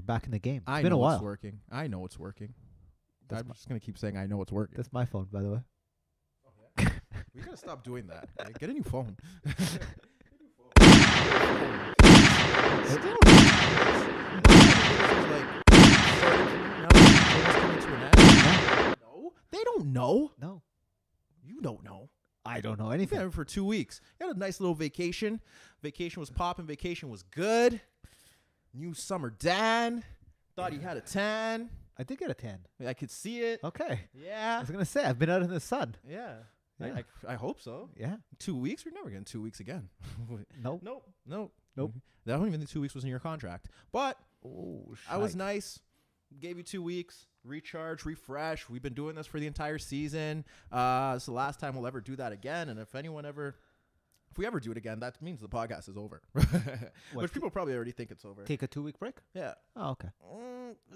back in the game. It's I been know a while. it's working. I know it's working. That's I'm just gonna keep saying I know it's working. That's my phone, by the way. We gotta stop doing that. Okay? Get a new phone. No, they don't know. No, You don't know. I don't know You've anything. been there for 2 weeks. You had a nice little vacation. Vacation was popping. Vacation was good. New summer Dan. Thought he had a tan. I did get a tan. I could see it. Okay. I Yeah. was gonna say I've been out in the sun. Yeah. Yeah. I hope so. Yeah. 2 weeks? We're never getting 2 weeks again. Nope. Nope. Nope. I don't even think 2 weeks was in your contract. But Oh, I was nice. Gave you 2 weeks. Recharge, refresh. We've been doing this for the entire season. It's the last time we'll ever do that again. And if we ever do it again, that means the podcast is over. Which people probably already think it's over. Take a 2-week break. Yeah. Oh, okay.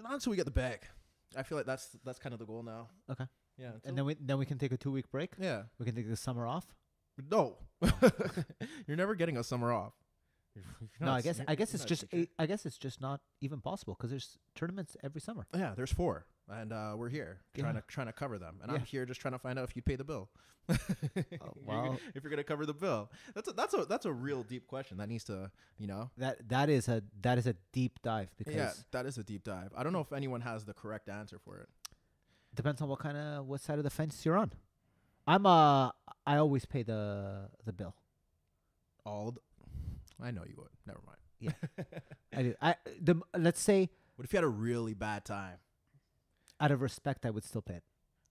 Not until we get the bag. I feel like that's kind of the goal now. Okay. Yeah. And then we can take a 2-week break. Yeah. We can take the summer off. No. You're never getting a summer off. No, I guess it's just not even possible because there's tournaments every summer. Yeah, there's 4, and we're here Yeah. trying to cover them, and Yeah. I'm here just trying to find out if you'd pay the bill. Well, if you're gonna cover the bill, that's a real deep question that needs to that is a deep dive because yeah, that is a deep dive. I don't know if anyone has the correct answer for it. depends on what side of the fence you're on. I always pay the bill. I know you would. Never mind. Yeah. I do. Let's say What if you had a really bad time? out of respect, I would still pay it.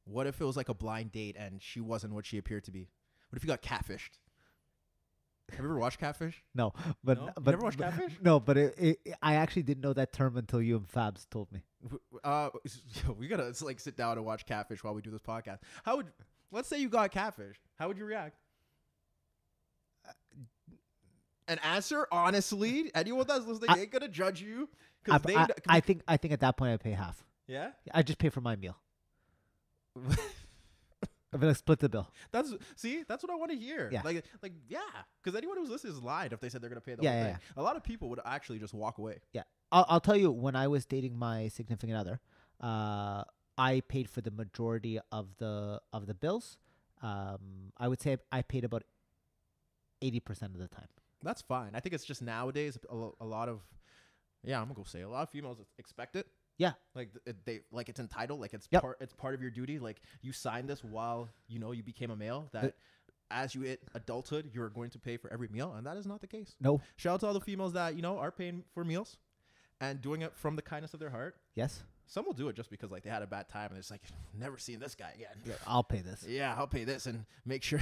What if it was like a blind date and she wasn't what she appeared to be? What if you got catfished? Have you ever watched Catfish? No, but No? You but never watched Catfish? No, but I actually didn't know that term until you and Fabs told me. We gotta sit down and watch Catfish while we do this podcast. Let's say you got catfish? How would you react? An answer, honestly. Anyone that's listening ain't gonna judge you. I think at that point I pay half. Yeah. I just pay for my meal. I'm gonna split the bill. That's what I want to hear. Yeah. Yeah. Because anyone who's listening is lying if they said they're gonna pay the Yeah, whole yeah, thing. A lot of people would actually just walk away. Yeah, I'll tell you. When I was dating my significant other, I paid for the majority of the bills. I would say I paid about 80% of the time. That's fine. I think it's just nowadays a lot of, I'm gonna go say a lot of females expect it. Yeah. It's entitled, like it's Yep. it's part of your duty. Like you signed this while you became a male, that as you hit adulthood, you're going to pay for every meal, and that is not the case. No. Shout out to all the females that are paying for meals and doing it from the kindness of their heart. Yes. Some will do it just because they had a bad time and it's like, never seen this guy again. Yeah, I'll pay this. Yeah, I'll pay this and make sure.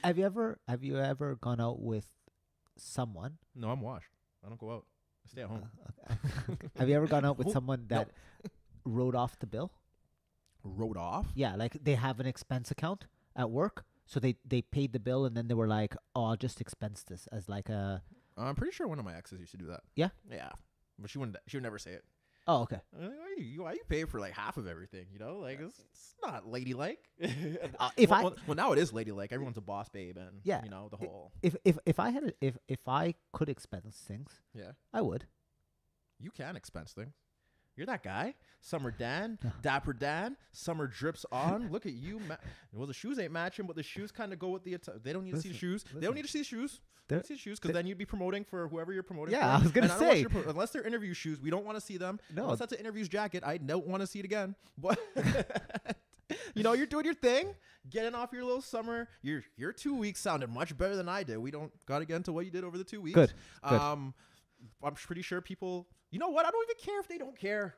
Have you ever gone out with someone? No, I'm washed. I don't go out. I stay at home. Okay. Have you ever gone out with someone that wrote off the bill? Wrote off? Yeah, like they have an expense account at work, so they paid the bill and then they were like, "Oh, I'll just expense this as like a." I'm pretty sure one of my exes used to do that. Yeah. Yeah, but she would never say it. Oh, okay. Why you pay for like half of everything? It's not ladylike. Now it is ladylike. Everyone's a boss babe, and Yeah. The whole. If I could expense things, Yeah, I would. you can expense things. You're that guy. Summer Dan, Dapper Dan. Summer drips on. Look at you. Well, the shoes ain't matching, but the shoes kind of go with the. They don't need to see the shoes. They don't need to see the shoes. They don't see the shoes because then you'd be promoting for whoever you're promoting. Yeah, for. I was gonna say. Unless they're interview shoes, we don't want to see them. No. Unless that's an interviews jacket, I don't want to see it again. But you're doing your thing, getting off your little summer. Your 2 weeks sounded much better than I did. We don't got to get into what you did over the 2 weeks. Good. I'm pretty sure people. You know what? I don't even care if they don't care.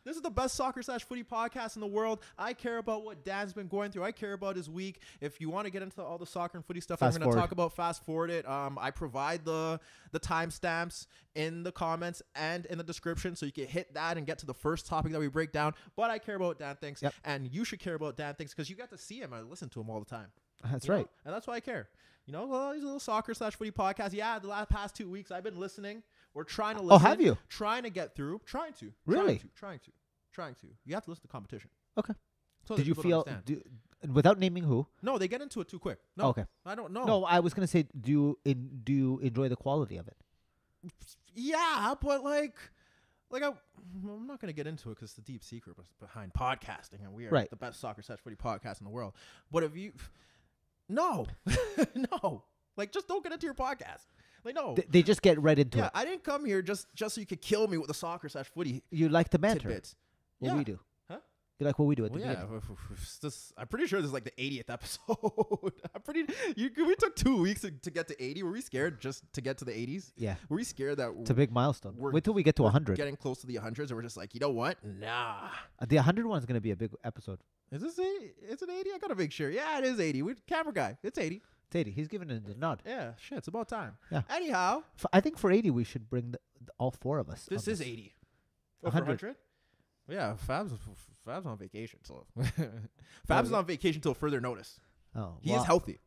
This is the best soccer/footy podcast in the world. I care about what Dan's been going through. I care about his week. If you want to get into all the soccer and footy stuff I'm going to talk about, fast forward it. I provide the timestamps in the comments and in the description, so you can hit that and get to the first topic that we break down. But I care about what Dan thinks, and you should care about Dan thinks because you get to see him and listen to him all the time. That's right. And that's why I care. Well, he's a little soccer/footy podcast. Yeah, the past 2 weeks I've been listening. We're trying to listen. Oh, have you? Trying to get through. Trying to. Really? Trying to. You have to listen to competition. Okay. So Did you feel, without naming who? No, they get into it too quick. No. Okay. I don't know. No, I was going to say, do you enjoy the quality of it? Yeah, but like I'm not gonna get into it because it's the deep secret behind podcasting, and we are Right. the best soccer / footy podcast in the world. But if you, no, no, like just don't get into your podcast. Like no, They just get right into yeah, it. I didn't come here just so you could kill me with the soccer / footy You like the banter. tidbits. What Yeah. we do. Huh? You like what we do at Well, the yeah, beginning. I'm pretty sure this is like the 80th episode. We took 2 weeks to get to 80. Were we scared just to get to the 80s? Yeah. Were we scared that It's a big milestone. We're- Wait till we get to we're 100. getting close to the 100s, and we're just like, you know what? Nah. The 100 one is going to be a big episode. Is this 80? Is it 80? I gotta make sure. Yeah, it is 80. We camera guy. It's 80. It's 80. He's giving it a nod. Yeah, shit. It's about time. Yeah. Anyhow, I think for 80, we should bring all 4 of us. this on is 80. Oh, 100. 100? Yeah, Fab's on vacation. So Fab's on vacation till further notice. Oh, He is healthy.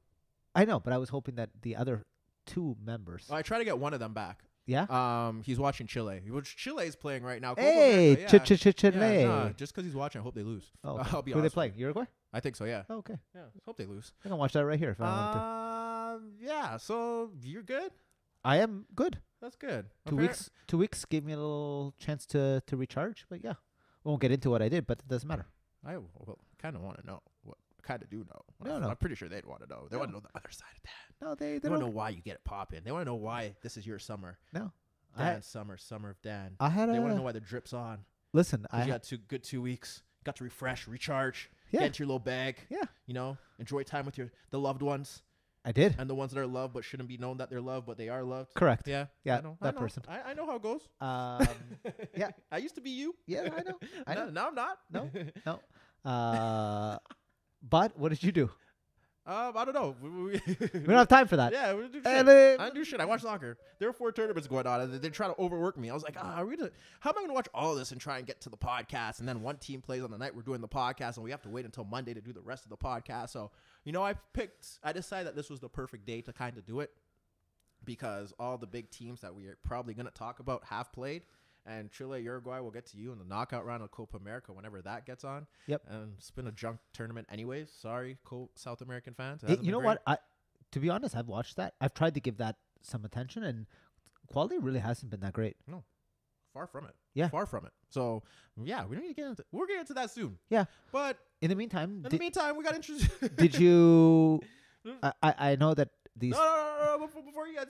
I know, but I was hoping that the other 2 members. I try to get one of them back. Yeah? He's watching Chile. Which Chile is playing right now. Copa Hey, America, yeah. Chile. Yeah, nah, just because he's watching, I hope they lose. Oh, okay. I'll be Who are they honest with playing? Uruguay? I think so, yeah. Oh, okay. Yeah, hope they lose. I can watch that right here if I want to. Yeah, so you're good? I am good. That's good. 2 weeks. 2 weeks gave me a little chance to recharge, but yeah, we won't get into what I did, but it doesn't matter. I kind of want to know. What I kind of do know. No. I'm pretty sure they'd want to know. They want to know the other side of that. No, they They want to don't. know why you get it popping. They want to know why this is your summer. No, Dan's summer of Dan. I had They want to a know why the drip's on. listen. Because you had 2 weeks. Got to refresh, recharge, Yeah. get into your little bag. Yeah. You know, enjoy time with the loved ones I did. and the ones that are loved but shouldn't be known that they're loved, but they are loved. Correct. Yeah. Yeah, I know, that person. I know how it goes. Yeah. I used to be you. Yeah, I know. I know. Now I'm not. No. But what did you do? I don't know. We don't have time for that. Yeah, we do shit. And, I don't do shit. I watch soccer. There are 4 tournaments going on, and they try to overwork me. I was like, how am I going to watch all this and try and get to the podcast? And then one team plays on the night we're doing the podcast, and we have to wait until Monday to do the rest of the podcast. So, I decided that this was the perfect day to kind of do it because all the big teams that we are probably going to talk about have played. And Chile, Uruguay will get to you in the knockout round of Copa America whenever that gets on. Yep. And it's been a junk tournament anyways. Sorry, South American fans. You know what? To be honest, I've watched that. I've tried to give that some attention, and quality really hasn't been that great. No, far from it. Yeah. Far from it. So, yeah, we need to get into we're getting into that soon. Yeah. But In the meantime, in the meantime, we got introduced. did you? I know that these No. Before you get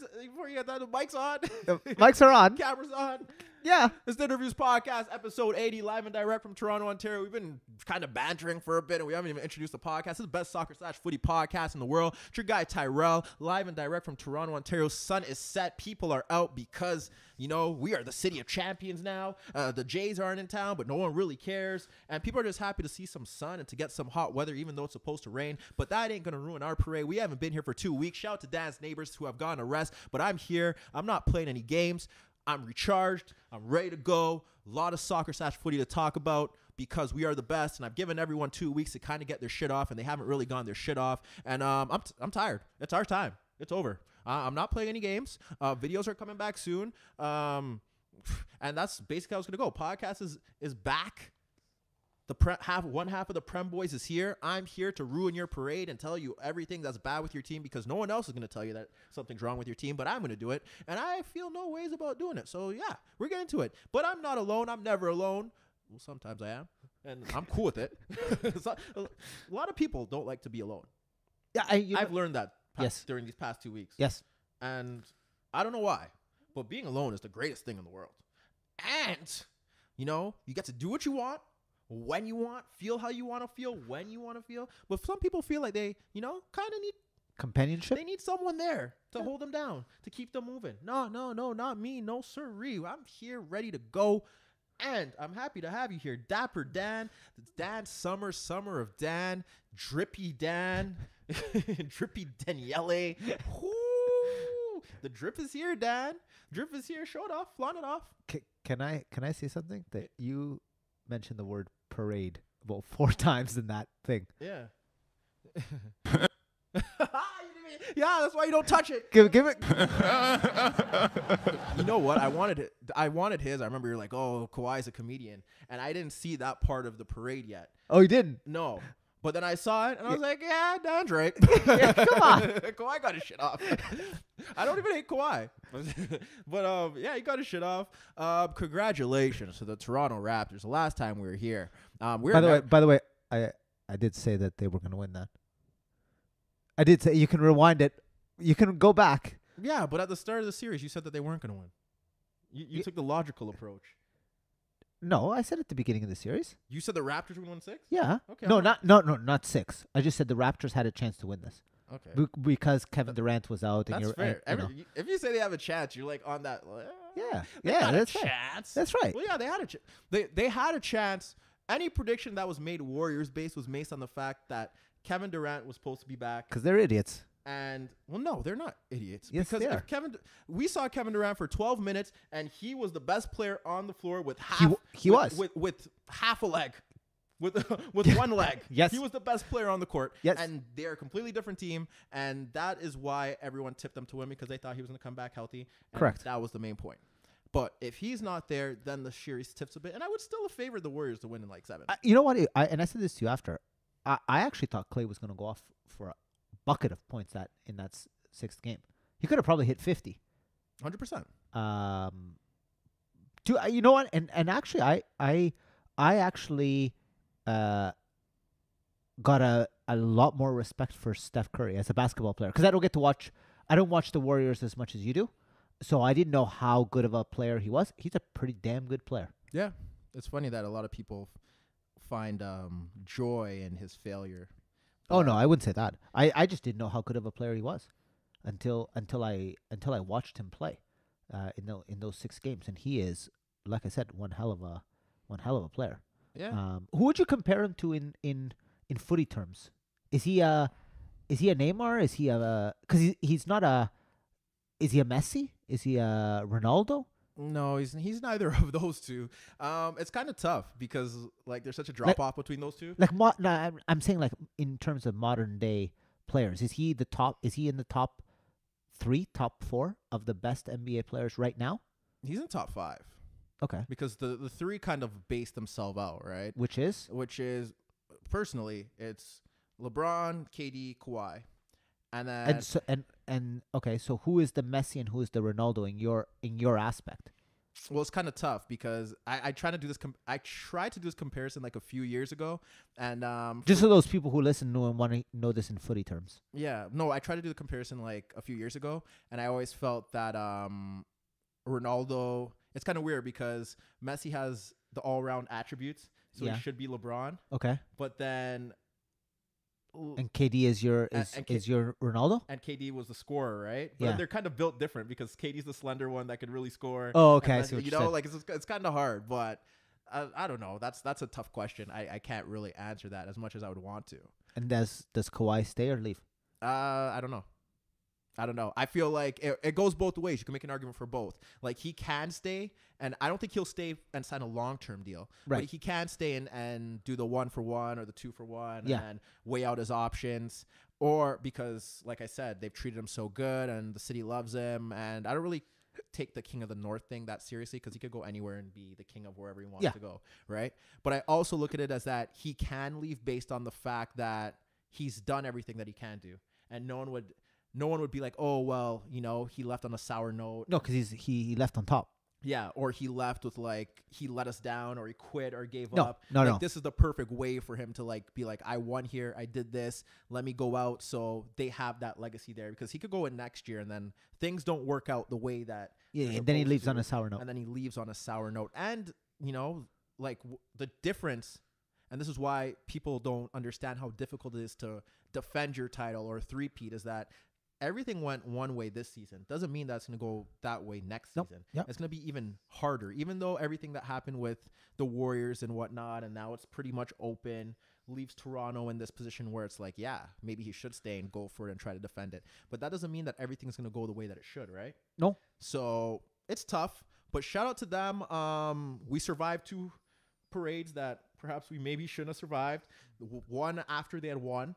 that, the mic's on. mics are on. Cameras on. Yeah. This is the InnerViews Podcast, episode 80, live and direct from Toronto, Ontario. We've been kind of bantering for a bit, and we haven't even introduced the podcast. This is the best soccer / footy podcast in the world. It's your guy, Tyrrell, live and direct from Toronto, Ontario. Sun is set. People are out because, we are the city of champions now. The Jays aren't in town, but no one really cares. And people are just happy to see some sun and to get some hot weather, even though it's supposed to rain. But that ain't going to ruin our parade. We haven't been here for 2 weeks. Shout out to Dan's neighbors who have gone to rest. But I'm here. I'm not playing any games. I'm recharged. I'm ready to go. A lot of soccer / footy to talk about because we are the best. And I've given everyone 2 weeks to kind of get their shit off, and they haven't really gotten their shit off. And I'm tired. It's our time. It's over. I'm not playing any games. Videos are coming back soon. And that's basically how it's going to go. Podcast is back. One half of the Prem boys is here. I'm here to ruin your parade and tell you everything that's bad with your team because no one else is going to tell you that something's wrong with your team, but I'm going to do it. And I feel no ways about doing it. So, yeah, we're getting to it. But I'm not alone. I'm never alone. Well, sometimes I am. And I'm cool with it. A lot of people don't like to be alone. Yeah. I've learned that Yes. during these past 2 weeks. Yes. And I don't know why, but being alone is the greatest thing in the world. And, you get to do what you want. When you want, feel how you want to feel, when you want to feel. But some people feel like they, kind of need Companionship. They need someone there to hold them down, to keep them moving. No, not me. No, sirree. I'm here ready to go. And I'm happy to have you here. Dapper Dan. It's Dan Summer of Dan. Drippy Dan. Drippy Daniele. Woo! The drip is here, Dan. Drip is here. Show it off. Flaunt it off. Can I say something? That you mentioned the word parade about 4 times in that thing. Yeah. Yeah, that's why you don't touch it. Give it. You know what? I wanted his. I remember you're like, oh, Kawhi's a comedian. And I didn't see that part of the parade yet. Oh, you didn't? No. But then I saw it, and I was like, yeah, Dan's right. Yeah, come on. Kawhi got his shit off. I don't even hate Kawhi. But, yeah, he got his shit off. Congratulations to the Toronto Raptors. The last time we were here. By the way, I did say that they were going to win that. I did say, you can rewind it. You can go back. Yeah, but at the start of the series, you said that they weren't going to win. You took the logical approach. No, I said at the beginning of the series. You said the Raptors would win 6? Yeah. Okay. No, not 6. I just said the Raptors had a chance to win this. Okay. Because Kevin Durant was out. That's fair. If you say they have a chance, you're like on that. Yeah. That's fair. Chance. That's right. Well, yeah, they had a chance. They had a chance. Any prediction that was made Warriors based was based on the fact that Kevin Durant was supposed to be back. Because they're idiots. And well, no, they're not idiots. Yes, because they are. We saw Kevin Durant for 12 minutes, and he was the best player on the floor with half. With half a leg, with one leg. Yes, he was the best player on the court. Yes, and they're a completely different team, and that is why everyone tipped them to win because they thought he was going to come back healthy. And correct. That was the main point. But if he's not there, then the series tips a bit, and I would still have favored the Warriors to win in like 7. You know what? I said this to you after. I actually thought Klay was going to go off for a bucket of points in that 6th game. He could have probably hit 50. 100%. You know what? And actually, I actually got a lot more respect for Steph Curry as a basketball player because I don't watch the Warriors as much as you do, so I didn't know how good of a player he was. He's a pretty damn good player. Yeah, it's funny that a lot of people find joy in his failure. Oh no, I wouldn't say that. I just didn't know how good of a player he was until I watched him play in those 6 games, and he is, like I said, one hell of a player. Yeah. Who would you compare him to in footy terms? Is he a Neymar? Is he because he's not a? Is he a Messi? Is he a Ronaldo? No, he's neither of those two. It's kind of tough because like there's such a drop off between those two. Like I'm saying like in terms of modern day players, is he the top? Is he in the top 3, top 4 of the best NBA players right now? He's in top 5. Okay. Because the 3 kind of base themselves out, right? Which is personally it's LeBron, KD, Kawhi, and then okay. So who is the Messi and who is the Ronaldo in your aspect? Well, it's kind of tough because I tried to do this comparison like a few years ago, and just so those people who listen know and want to know this in footy terms. Yeah, no, I tried to do the comparison like a few years ago, and I always felt that Ronaldo. It's kind of weird because Messi has the all-round attributes, so he should be LeBron. Okay, but then. And KD is your Ronaldo? And KD was the scorer, right? But yeah. They're kind of built different because KD's the slender one that could really score. Oh, okay. Then, I see what you know, like it's kind of hard, but I don't know. That's a tough question. I can't really answer that as much as I would want to. And does Kawhi stay or leave? I don't know. I feel like it goes both ways. You can make an argument for both. Like he can stay, and I don't think he'll stay and sign a long-term deal. Right. But he can stay and do the 1-for-1 or the 2-for-1 yeah. and weigh out his options. Or because, like I said, they've treated him so good and the city loves him. And I don't really take the King of the North thing that seriously because he could go anywhere and be the king of wherever he wants to go, right? But I also look at it as that he can leave based on the fact that he's done everything that he can do. And no one would be like, oh, well, he left on a sour note. No, because he left on top. Yeah, or he left with like he let us down, or he quit, or gave up. No. This is the perfect way for him to like be like, I won here, I did this, let me go out. So they have that legacy there because he could go in next year and then things don't work out the way that. Yeah, and then he leaves on a sour note. And like the difference, and this is why people don't understand how difficult it is to defend your title or three-peat, is that everything went one way this season. Doesn't mean that's going to go that way next season. Yep. It's going to be even harder, even though everything that happened with the Warriors and whatnot, and now it's pretty much open, leaves Toronto in this position where it's like, yeah, maybe he should stay and go for it and try to defend it. But that doesn't mean that everything's going to go the way that it should, right? No. So it's tough, but shout out to them. We survived 2 parades that perhaps we maybe shouldn't have survived. One after they had won.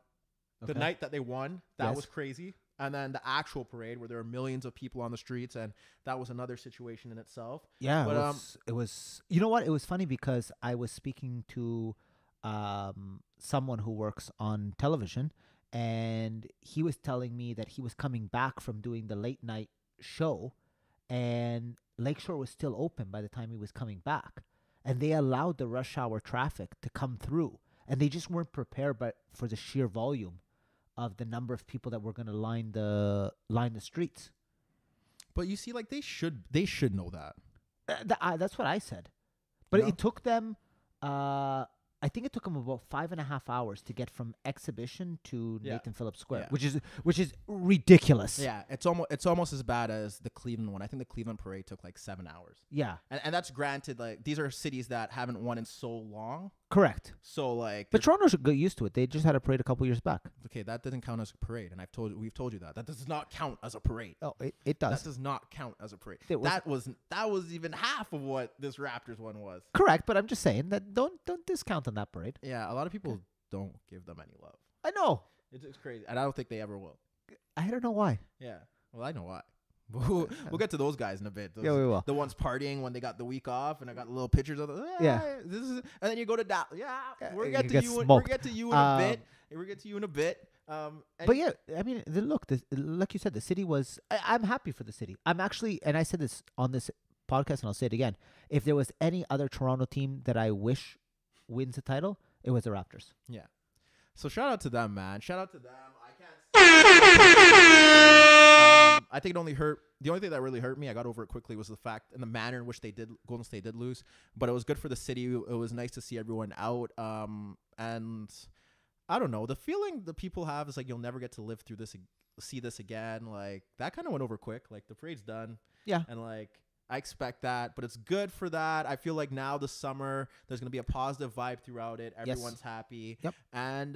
The night that they won, that was crazy. And then the actual parade where there were millions of people on the streets, and that was another situation in itself. Yeah, but it was. You know what? It was funny because I was speaking to someone who works on television, and he was telling me that he was coming back from doing the late night show, and Lakeshore was still open by the time he was coming back, and they allowed the rush hour traffic to come through, and they just weren't prepared for the sheer volume of the number of people that were going to line the streets. But you see, like they should know that. That's what I said. But No? it took them, I think it took them about 5.5 hours to get from Exhibition to Yeah. Nathan Phillips Square, Yeah. which is ridiculous. Yeah, it's almost as bad as the Cleveland one. I think the Cleveland parade took like 7 hours. Yeah, And that's granted, like these are cities that haven't won in so long. correct. So like But Toronto should get used to it. They just had a parade a couple years back. okay, that doesn't count as a parade. And we've told you that. That does not count as a parade. Oh, it does. That does not count as a parade. It was- That was even half of what this Raptors one was. Correct, but I'm just saying that don't discount on that parade. Yeah, a lot of people don't give them any love. I know. It's crazy. And I don't think they ever will. I don't know why. Yeah. Well, I know why. We'll get to those guys in a bit. Yeah, we will. The ones partying when they got the week off, and I got little pictures of them. Yeah. This is, and then you go to Dallas. Yeah, we'll you get to get you. We'll smoked. get to you in a bit. We'll get to you in a bit. But yeah, I mean, like you said, the city was. I'm happy for the city. I'm actually, and I said this on this podcast, and I'll say it again. If there was any other Toronto team that I wish wins the title, it was the Raptors. yeah. So shout out to them, man. Shout out to them. I think it only hurt. The only thing that really hurt me, I got over it quickly, was the fact and the manner in which Golden State did lose. But it was good for the city. It was nice to see everyone out. And I don't know, the feeling the people have is like you'll never get to live through this, see this again. Like that kind of went over quick. Like the parade's done. Yeah. And like I expect that, but it's good for that. I feel like now the summer, there's going to be a positive vibe throughout it. Everyone's happy. Yep. And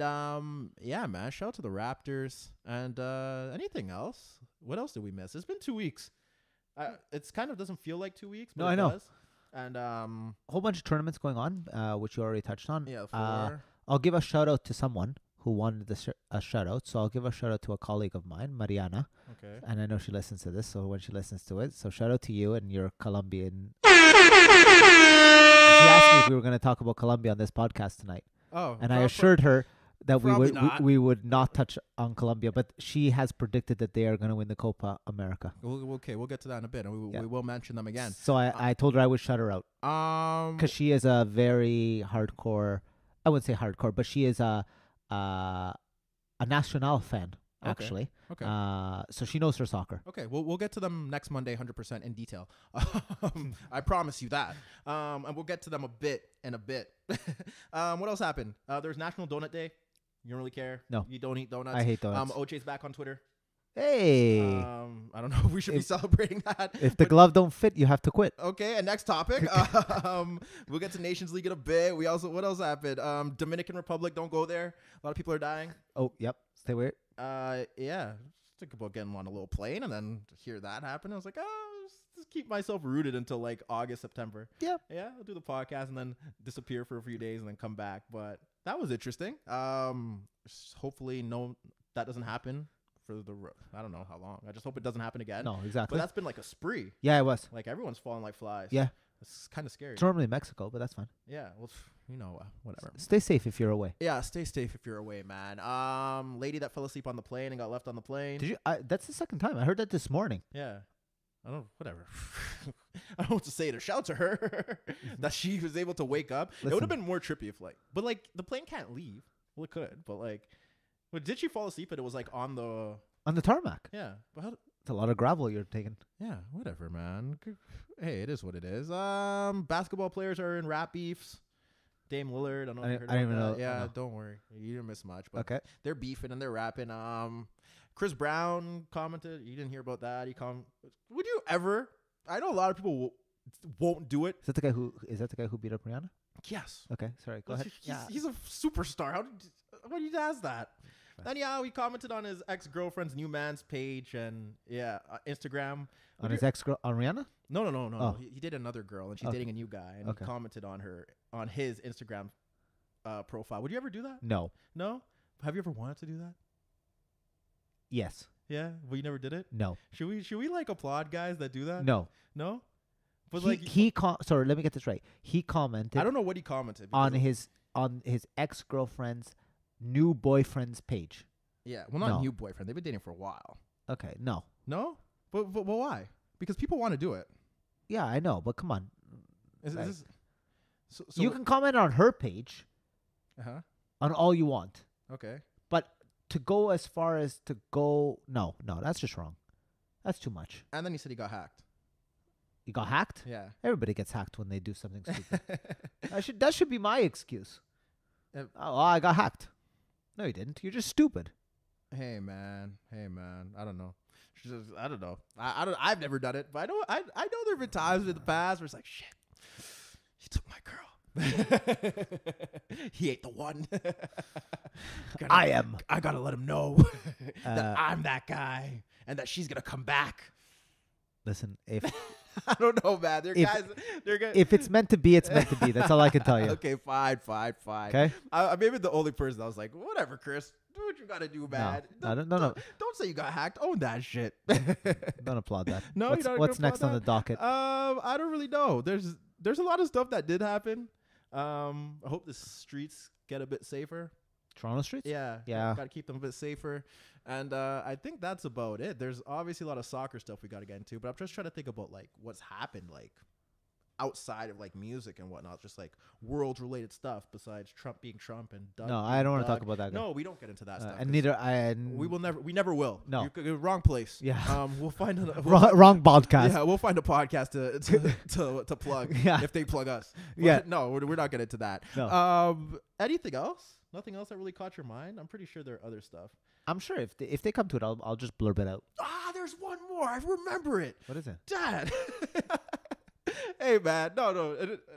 yeah, man, shout out to the Raptors. And anything else? What else did we miss? It's been 2 weeks. It's kind of doesn't feel like 2 weeks, but No, it I know. does. And A whole bunch of tournaments going on, which you already touched on. yeah, 4. I'll give a shout out to someone who wanted a shout out. So I'll give a shout out to a colleague of mine, Mariana. Okay. And I know she listens to this, so when she listens to it, so shout out to you and your Colombian. She asked me if we were going to talk about Colombia on this podcast tonight, Oh, and I assured her that Probably not. we would not touch on Colombia, but she has predicted that they are going to win the Copa America. Okay, we'll get to that in a bit, and we will mention them again. So I told her I would shut her out because she is a very hardcore. I wouldn't say hardcore, but she is a Nacional fan actually. Okay. So she knows her soccer. Okay, we'll get to them next Monday 100% in detail. I promise you that. And we'll get to them a bit. What else happened? There's National Donut Day. You don't really care? No. You don't eat donuts? I hate donuts. OJ's back on Twitter. Hey, I don't know if we should be celebrating that. if the glove don't fit, you have to quit. Okay, and next topic. We'll get to Nations League in a bit. What else happened? Dominican Republic, don't go there. A lot of people are dying. Oh, yep. Stay weird. Yeah. Think about getting on a little plane and then to hear that happen. I was like, just keep myself rooted until like August, September. Yeah. Yeah, I'll do the podcast and then disappear for a few days and then come back. But that was interesting. Hopefully that doesn't happen for I don't know how long. I just hope it doesn't happen again. No, exactly. But that's been like a spree. Yeah, it was. Like everyone's falling like flies. Yeah. It's kind of scary. It's normally Mexico, but that's fine. Yeah. Well, whatever. Stay safe if you're away. Yeah, stay safe if you're away, man. Lady that fell asleep on the plane and got left on the plane. Did you? That's the second time. I heard that this morning. Yeah. Whatever. I don't know what to say to shout to her that she was able to wake up. It would have been more trippy if but the plane can't leave. Well, it could, but did she fall asleep and it was like on the tarmac? Yeah. But it's a lot of gravel you're taking. Yeah, whatever, man. Hey, it is what it is. Basketball players are in rap beefs. Dame Lillard, I don't know if you heard I didn't about even that. know. Yeah, No. don't worry. You didn't miss much. But Okay. they're beefing and they're rapping. Chris Brown commented. You didn't hear about that. Would you ever? I know a lot of people won't do it. Is that the guy who beat up Rihanna? Yes. Okay, sorry. Go ahead. He's a superstar. Why do you ask that? Then he commented on his ex-girlfriend's new man's page and Instagram. On his ex-girl, on Rihanna? No. Oh. He did another girl and she's dating a new guy and he commented on his Instagram profile. Would you ever do that? No. No? Have you ever wanted to do that? Yes. Yeah, but you never did it? No. Should we applaud guys that do that? No. No? But Sorry, let me get this right. He commented I don't know what he commented on on his ex-girlfriend's new boyfriend's page. Yeah, well, not No. new boyfriend. They've been dating for a while. Okay, no. No, but why? Because people want to do it. Yeah, I know, but come on. Is Like, this, so you can comment on her page Uh-huh. on all you want, Okay. but to go as far as to go, no, that's just wrong. That's too much. And then he said he got hacked. You got hacked? Yeah. Everybody gets hacked when they do something stupid. That should be my excuse. Oh, I got hacked. No, you didn't. You're just stupid. Hey man. I don't know. I don't know. I've never done it, but I know there've been times in the past where it's like, shit, he took my girl. He ain't the one. I gotta let him know that I'm that guy and that she's gonna come back. Listen, if I don't know, man. They're guys. if it's meant to be, it's meant to be. That's all I can tell you. Okay, fine. Okay. I maybe the only person I was like, whatever, Chris. Do what you gotta do, man. No. Don't say you got hacked. Own that shit. Don't applaud that. No, what's next on the docket? I don't really know. There's a lot of stuff that did happen. I hope the streets get a bit safer. Toronto streets? Yeah. Got to keep them a bit safer. And I think that's about it. There's obviously a lot of soccer stuff we got to get into, but I'm just trying to think about like what's happened like outside of like music and whatnot, just like world related stuff besides Trump being Trump and Doug. No, I don't want to talk about that guy. No, we don't get into that stuff. And neither we never will. No. You're wrong place. Yeah. We'll find wrong podcast. Yeah, we'll find a podcast to plug if they plug us. But Yeah. No, we're not getting into that. No. Anything else? Nothing else that really caught your mind? I'm pretty sure there are other stuff. I'm sure if they come to it, I'll just blurb it out. There's one more. I remember it. What is it? Dad. Hey, man. No. I'm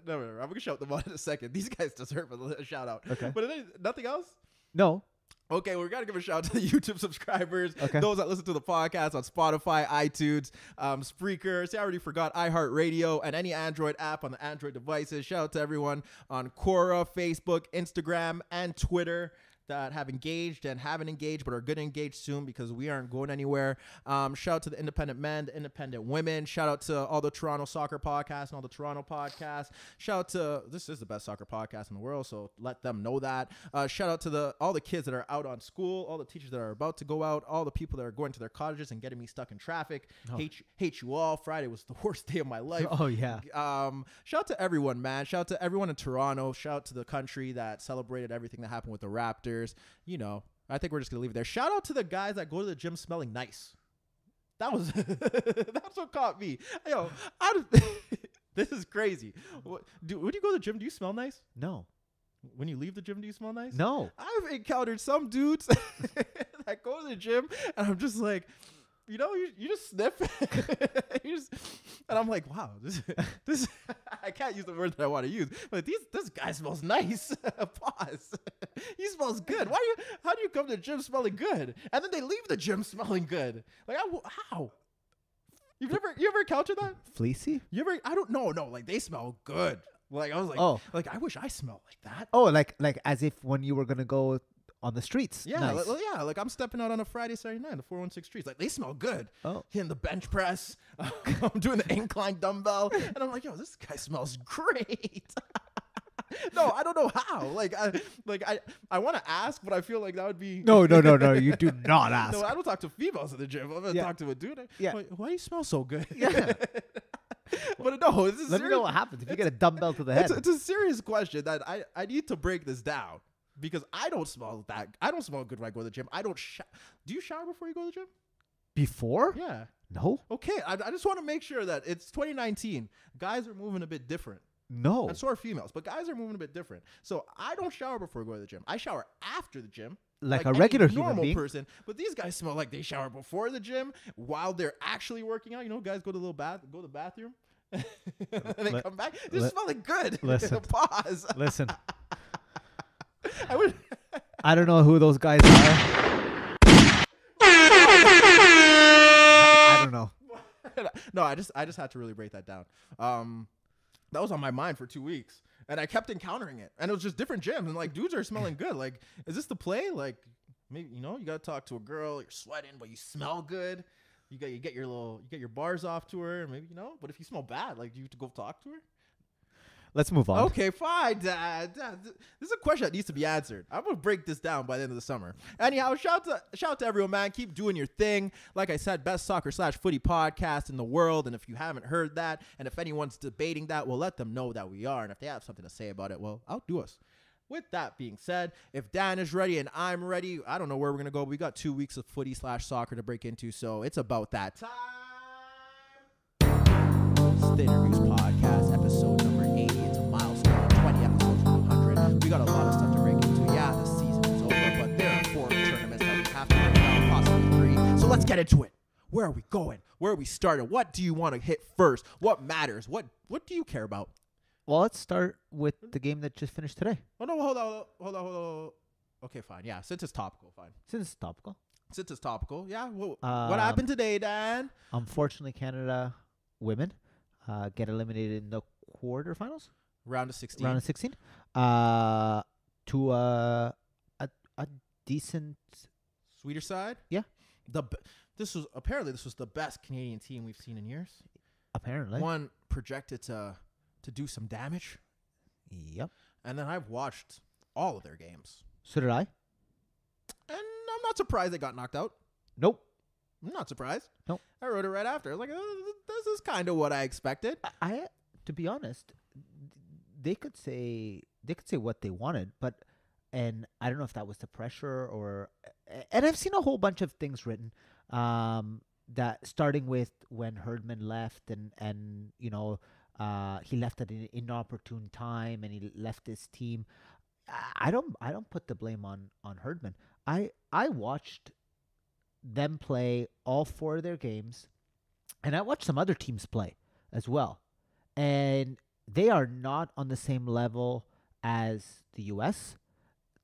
going to shout them out in a second. These guys deserve a shout out. Okay. But nothing else? No. Okay, we got to give a shout out to the YouTube subscribers, Okay. those that listen to the podcast on Spotify, iTunes, Spreaker, see, I already forgot, iHeartRadio, and any Android app on the Android devices. Shout out to everyone on Quora, Facebook, Instagram, and Twitter that have engaged and haven't engaged but are going to engage soon because we aren't going anywhere. Shout out to the independent men, the independent women. Shout out to all the Toronto soccer podcasts and all the Toronto podcasts. Shout out to, this is the best soccer podcast in the world, so let them know that. Shout out to all the kids that are out on school, all the teachers that are about to go out, all the people that are going to their colleges and getting me stuck in traffic. Hate you all. Friday was the worst day of my life. Oh, yeah. Shout out to everyone, man. Shout out to everyone in Toronto. Shout out to the country that celebrated everything that happened with the Raptors. You know, I think we're just gonna leave it there. Shout out to the guys that go to the gym smelling nice. That was that's what caught me. Yo, this is crazy. When you go to the gym, do you smell nice? No. When you leave the gym, do you smell nice? No. I've encountered some dudes that go to the gym, and I'm just like, you know, you just sniff, and I'm like, wow, this I can't use the word that I want to use, but this guy smells nice. Pause. He smells good. How do you come to the gym smelling good, and then they leave the gym smelling good? Like, how? You ever encountered that? Fleecy? I don't know. No, like they smell good. Like I was like, like I wish I smelled like that. Oh, like as if when you were gonna go on the streets. Yeah, Nice. like I'm stepping out on a Friday, Saturday night, the 416 streets. Like they smell good. Oh. Hitting the bench press. I'm doing the incline dumbbell, and I'm like, yo, this guy smells great. No, I don't know how. I want to ask, but I feel like that would be No. You do not ask. No, I don't talk to females in the gym. I'm gonna talk to a dude. Yeah. Like, why do you smell so good? Yeah. But no, it's Let me know what happens if you get a dumbbell to the head. It's a serious question that I need to break this down. Because I don't smell good when I go to the gym. I don't Do you shower before you go to the gym? Before? Yeah. No. Okay. I just want to make sure that it's 2019. Guys are moving a bit different. No. And so are females. But guys are moving a bit different. So I don't shower before I go to the gym. I shower after the gym. Like a regular any human normal being. person. But these guys smell like they shower before the gym while they're actually working out. You know, guys go to the bathroom. And they come back. They're smelling good. Listen. Pause. Listen. I don't know who those guys are. I don't know. No, I just had to really break that down. That was on my mind for 2 weeks, and I kept encountering it, and it was just different gyms, and like dudes are smelling good. Like, is this the play? Like, maybe you gotta talk to a girl. You're sweating, but you smell good. You get your bars off to her, maybe But if you smell bad, like, do you have to go talk to her? Let's move on. Okay, fine, Dad. This is a question that needs to be answered. I'm gonna break this down by the end of the summer. Anyhow, shout out to everyone, man. Keep doing your thing. Like I said, best soccer/footy podcast in the world. And if you haven't heard that, and if anyone's debating that, we'll let them know that we are. And if they have something to say about it, well, outdo us. With that being said, if Dan is ready and I'm ready, I don't know where we're gonna go. We got 2 weeks of footy/soccer to break into, so it's about that time. It's the InnerViews Podcast, episode number 80. It's a milestone, 20 episodes from 100. We got a lot of stuff to break into. Yeah, the season is over, but there are 4 tournaments that we have to break down, possibly 3. So let's get into it. Where are we going? Where are we starting? What do you want to hit first? What matters? What do you care about? Well, let's start with the game that just finished today. Oh, no, hold on. Okay, fine. Yeah, since it's topical, fine. Since it's topical. Yeah. What happened today, Dan? Unfortunately, Canada women get eliminated in the quarterfinals. Round of 16. To a decent Sweeter side? Yeah. This was the best Canadian team we've seen in years. Apparently. One projected to do some damage. Yep. And then I've watched all of their games. So did I. And I'm not surprised they got knocked out. Nope. I'm not surprised. Nope. I wrote it right after. I was like, this is kind of what I expected. I to be honest, they could say what they wanted, and I don't know if that was the pressure and I've seen a whole bunch of things written that starting with when Herdman left and you know he left at an inopportune time and he left his team. I don't put the blame on Herdman. I watched them play all 4 of their games, and I watched some other teams play as well, and they are not on the same level as the U.S.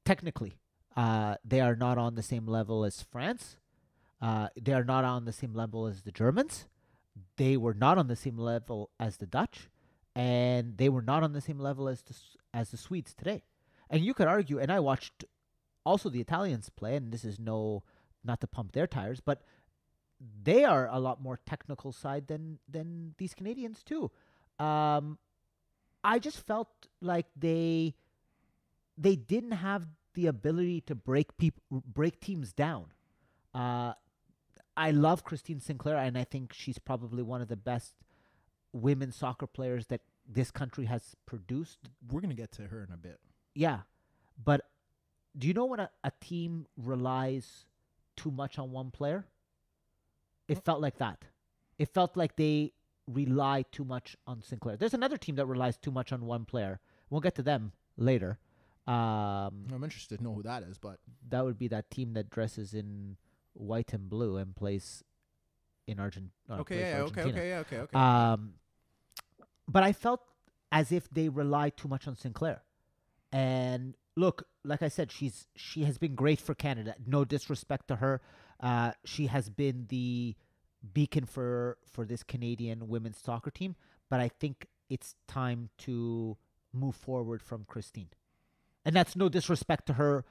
Technically, they are not on the same level as France. They are not on the same level as the Germans. They were not on the same level as the Dutch, and they were not on the same level as the Swedes today. And you could argue, and I watched also the Italians play, and this is not to pump their tires, but they are a lot more technical side than these Canadians too. I just felt like they didn't have the ability to break teams down. I love Christine Sinclair, and I think she's probably one of the best women's soccer players that this country has produced. We're going to get to her in a bit. Yeah. But do you know when a team relies too much on one player? It felt like that. It felt like they rely too much on Sinclair. There's another team that relies too much on one player. We'll get to them later. I'm interested to know who that is, but that would be that team that dresses in white and blue and plays in Argentina. Okay. But I felt as if they rely too much on Sinclair. And look, like I said, she has been great for Canada. No disrespect to her. She has been the beacon for this Canadian women's soccer team. But I think it's time to move forward from Christine. And that's no disrespect to her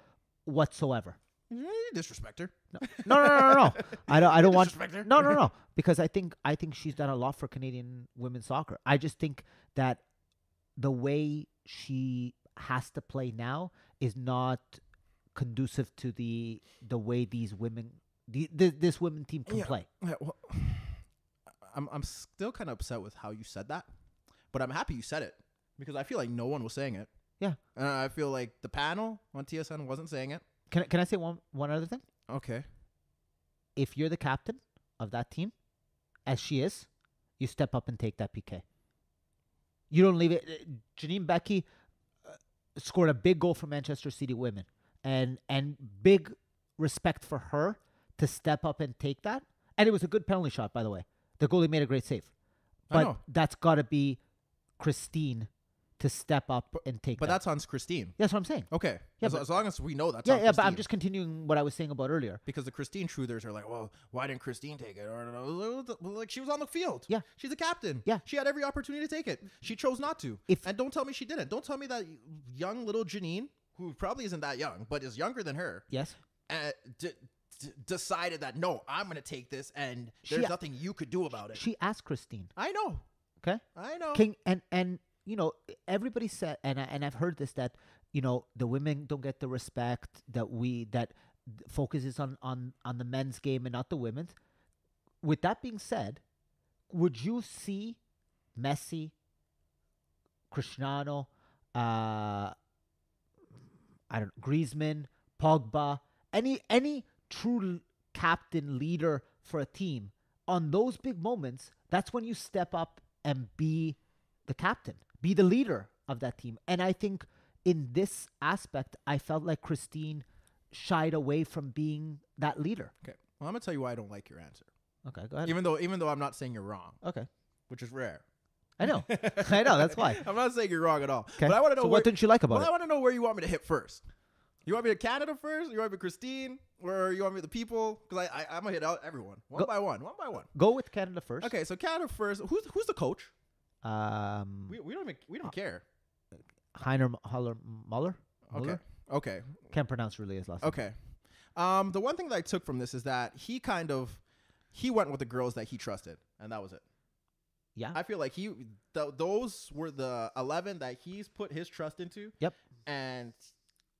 whatsoever. You disrespect her. No. I don't want. Disrespect her? No. Because I think she's done a lot for Canadian women's soccer. I just think that the way she has to play now is not conducive to the way these women, this women team can play. Yeah, well, I'm still kind of upset with how you said that, but I'm happy you said it because I feel like no one was saying it. Yeah. I feel like the panel on TSN wasn't saying it. Can I say one other thing? Okay. If you're the captain of that team, as she is, you step up and take that PK. You don't leave it. Janine Becky scored a big goal for Manchester City women, and big respect for her to step up and take that. And it was a good penalty shot, by the way. The goalie made a great save. But that's got to be Christine to step up and take But that. that's on Christine. That's what I'm saying. Okay. Yeah, as long as we know that's on Christine. but I'm just continuing what I was saying about earlier. Because the Christine truthers are like, well, why didn't Christine take it? Or like she was on the field. Yeah. She's a captain. Yeah. She had every opportunity to take it. She chose not to. And don't tell me she didn't. Don't tell me that young little Janine, who probably isn't that young, but is younger than her. Yes. Decided that, no, I'm going to take this and there's nothing you could do about it. She asked Christine. I know. Okay. I know. And everybody said, and I've heard this, that the women don't get the respect that focuses on the men's game and not the women's. With that being said, would you see Messi, Cristiano, Griezmann, Pogba, any true captain leader for a team on those big moments? That's when you step up and be the captain, be the leader of that team. And I think in this aspect, I felt like Christine shied away from being that leader. Okay. Well, I'm gonna tell you why I don't like your answer. Okay, go ahead. Even though I'm not saying you're wrong. Okay. Which is rare. I know. I know. That's why. I'm not saying you're wrong at all. Okay. But I want to know what didn't you like about it? I want to know where you want me to hit first. You want me to Canada first? You want me to Christine? Or you want me to the people? Because I'm going to hit out everyone. One by one. Go with Canada first. Okay, so Canada first. Who's the coach? We don't care. Heiner Muller? Okay. Can't pronounce really his last name. Okay. The one thing that I took from this is that he went with the girls that he trusted, and that was it. Yeah. I feel like those were the 11 that he's put his trust into. Yep. And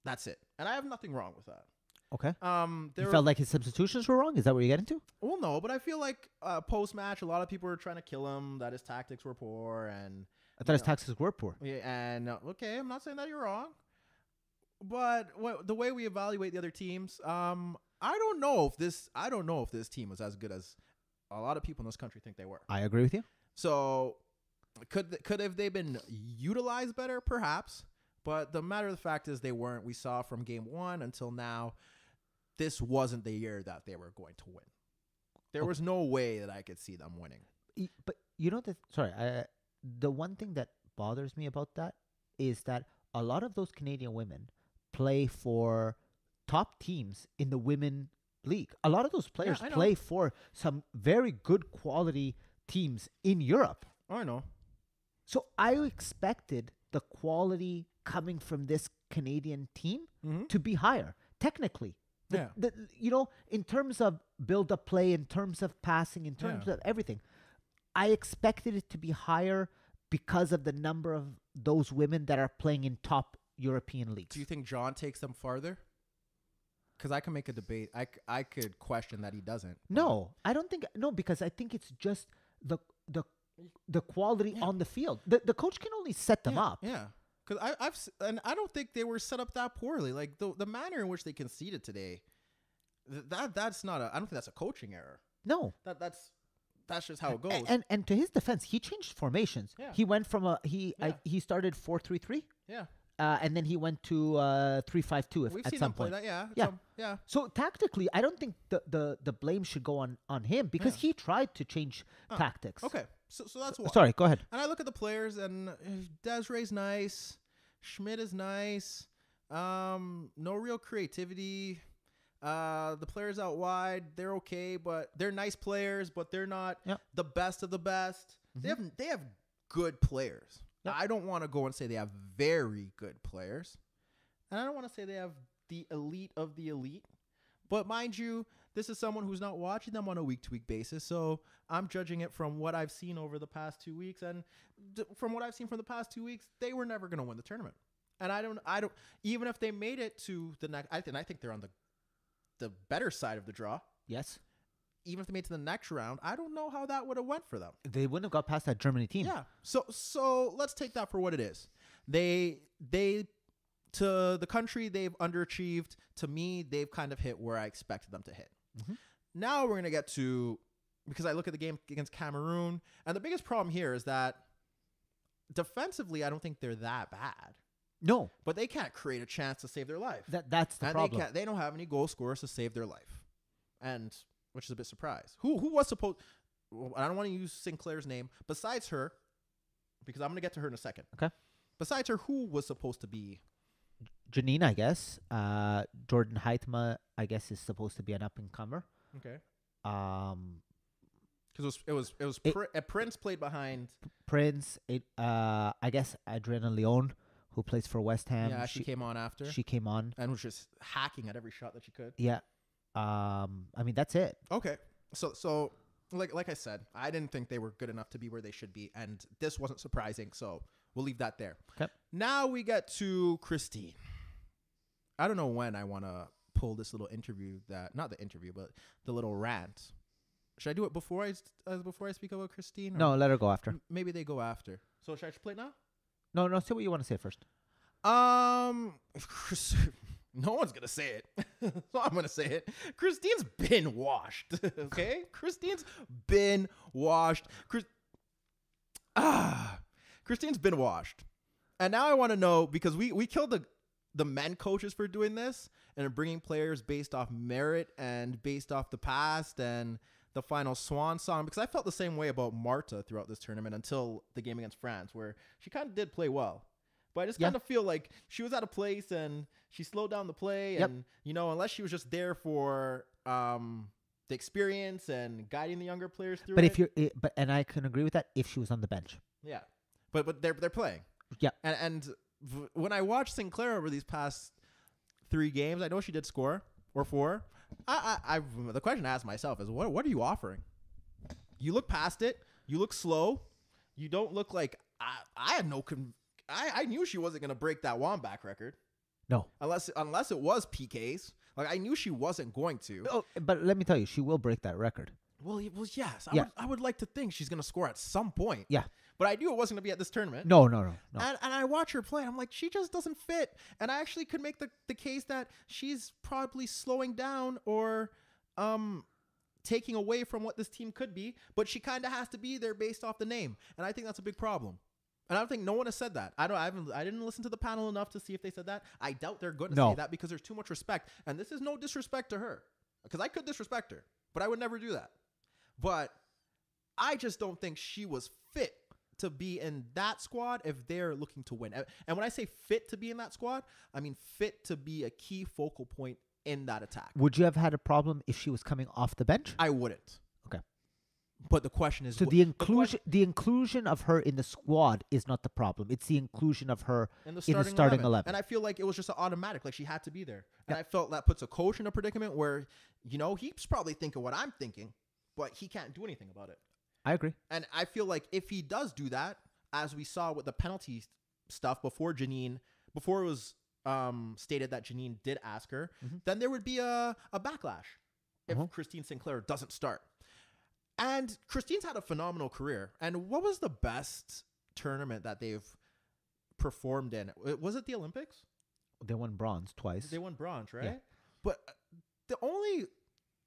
that's it. And I have nothing wrong with that. Okay. You felt like his substitutions were wrong? Is that what you're getting to? Well, no, but I feel like post-match, a lot of people were trying to kill him, that his tactics were poor. And I thought his tactics were poor. Yeah, and okay, I'm not saying that you're wrong. But the way we evaluate the other teams, I don't know if this team was as good as a lot of people in this country think they were. I agree with you. So could have they been utilized better? Perhaps. But the matter of the fact is they weren't. We saw from game 1 until now, this wasn't the year that they were going to win. There was no way that I could see them winning. But the one thing that bothers me about that is that a lot of those Canadian women play for top teams in the women league. A lot of those players play for some very good quality teams in Europe. Oh, I know. So I expected the quality coming from this Canadian team to be higher, technically. In terms of build-up play, in terms of passing, in terms of everything, I expected it to be higher because of the number of those women that are playing in top European leagues. Do you think John takes them farther? Because I can make a debate. I could question that he doesn't. No, I don't think. No, because I think it's just the quality on the field. The coach can only set them up. Yeah. Because I don't think they were set up that poorly. Like the manner in which they conceded today, that's not I don't think that's a coaching error. No, that's just how it goes. And to his defense, he changed formations. Yeah. He went from he started 4-3-3. Yeah. And then he went to 3-5-2 We've at seen some him play point. That, yeah. So tactically, I don't think the blame should go on him because he tried to change tactics. Okay, so that's why. Sorry, go ahead. And I look at the players, and Desiree's nice, Schmidt is nice. No real creativity. The players out wide, they're okay, but they're nice players, but they're not the best of the best. Mm-hmm. They have good players. Yep. I don't want to go and say they have very good players. And I don't want to say they have the elite of the elite. But mind you, this is someone who's not watching them on a week-to-week basis. So I'm judging it from what I've seen over the past 2 weeks. And from what I've seen from the past 2 weeks, they were never going to win the tournament. And I don't, even if they made it to the next, I think they're on the better side of the draw. Yes. Even if they made it to the next round, I don't know how that would have went for them. They wouldn't have got past that Germany team. Yeah. So let's take that for what it is. They to the country, they've underachieved. To me, they've kind of hit where I expected them to hit. Mm-hmm. Now we're going to get to, because I look at the game against Cameroon, and the biggest problem here is that defensively, I don't think they're that bad. No. But they can't create a chance to save their life. That's the problem. They don't have any goal scorers to save their life. And which is a bit surprised. Who was supposed... Well, I don't want to use Sinclair's name. Besides her, because I'm going to get to her in a second. Okay. Besides her, who was supposed to be... Janine, I guess. Jordan Heitma, I guess, is supposed to be an up-and-comer. Okay. Because it was Prince played behind... Prince, I guess Adriana Leon, who plays for West Ham. Yeah, she came on after. She came on. And was just hacking at every shot that she could. Yeah. I mean, that's it. Okay. So like I said, I didn't think they were good enough to be where they should be. And this wasn't surprising. So We'll leave that there. Okay. Now we get to Christine. I don't know when I want to pull this little interview not the interview, but the little rant. Should I do it before I speak about Christine? No, let her go after. Maybe they go after. So should I just play it now? No, say what you want to say first. No one's going to say it. So I'm going to say it. Christine's been washed. Okay? Christine's been washed. Christine's been washed. And now I want to know, because we killed the men coaches for doing this and bringing players based off merit and based off the past and the final swan song, because I felt the same way about Marta throughout this tournament until the game against France, where she kind of did play well. But I just kind of feel like she was at a place and she slowed down the play. And, unless she was just there for the experience and guiding the younger players through and I can agree with that if she was on the bench. Yeah. But they're playing. Yeah. And when I watched Sinclair over these past 3 games, I know she did score, or 4. The question I asked myself is, what are you offering? You look past it. You look slow. You don't look like I had no. I knew she wasn't gonna break that Wambach record. No, unless it was PKs. Like, I knew she wasn't going to. Oh, but let me tell you, she will break that record. Well, yes. Yeah. I would like to think she's gonna score at some point. Yeah. But I knew it wasn't going to be at this tournament. No. And I watch her play, and I'm like, she just doesn't fit. And I actually could make the case that she's probably slowing down or taking away from what this team could be. But she kind of has to be there based off the name. And I think that's a big problem. And I don't think no one has said that. I didn't listen to the panel enough to see if they said that. I doubt they're going to say that because there's too much respect. And this is no disrespect to her, because I could disrespect her, but I would never do that. But I just don't think she was fit to be in that squad if they're looking to win. And when I say fit to be in that squad, I mean fit to be a key focal point in that attack. Would you have had a problem if she was coming off the bench? I wouldn't. Okay. But the question is... So the inclusion of her in the squad is not the problem. It's the inclusion of her in the starting 11. And I feel like it was just an automatic. Like, she had to be there. And I felt that puts a coach in a predicament where, he's probably thinking what I'm thinking, but he can't do anything about it. I agree. And I feel like if he does do that, as we saw with the penalty stuff before it was stated that Janine did ask her, then there would be a backlash if Christine Sinclair doesn't start. And Christine's had a phenomenal career. And what was the best tournament that they've performed in? Was it the Olympics? They won bronze twice. They won bronze, right? Yeah. But the only...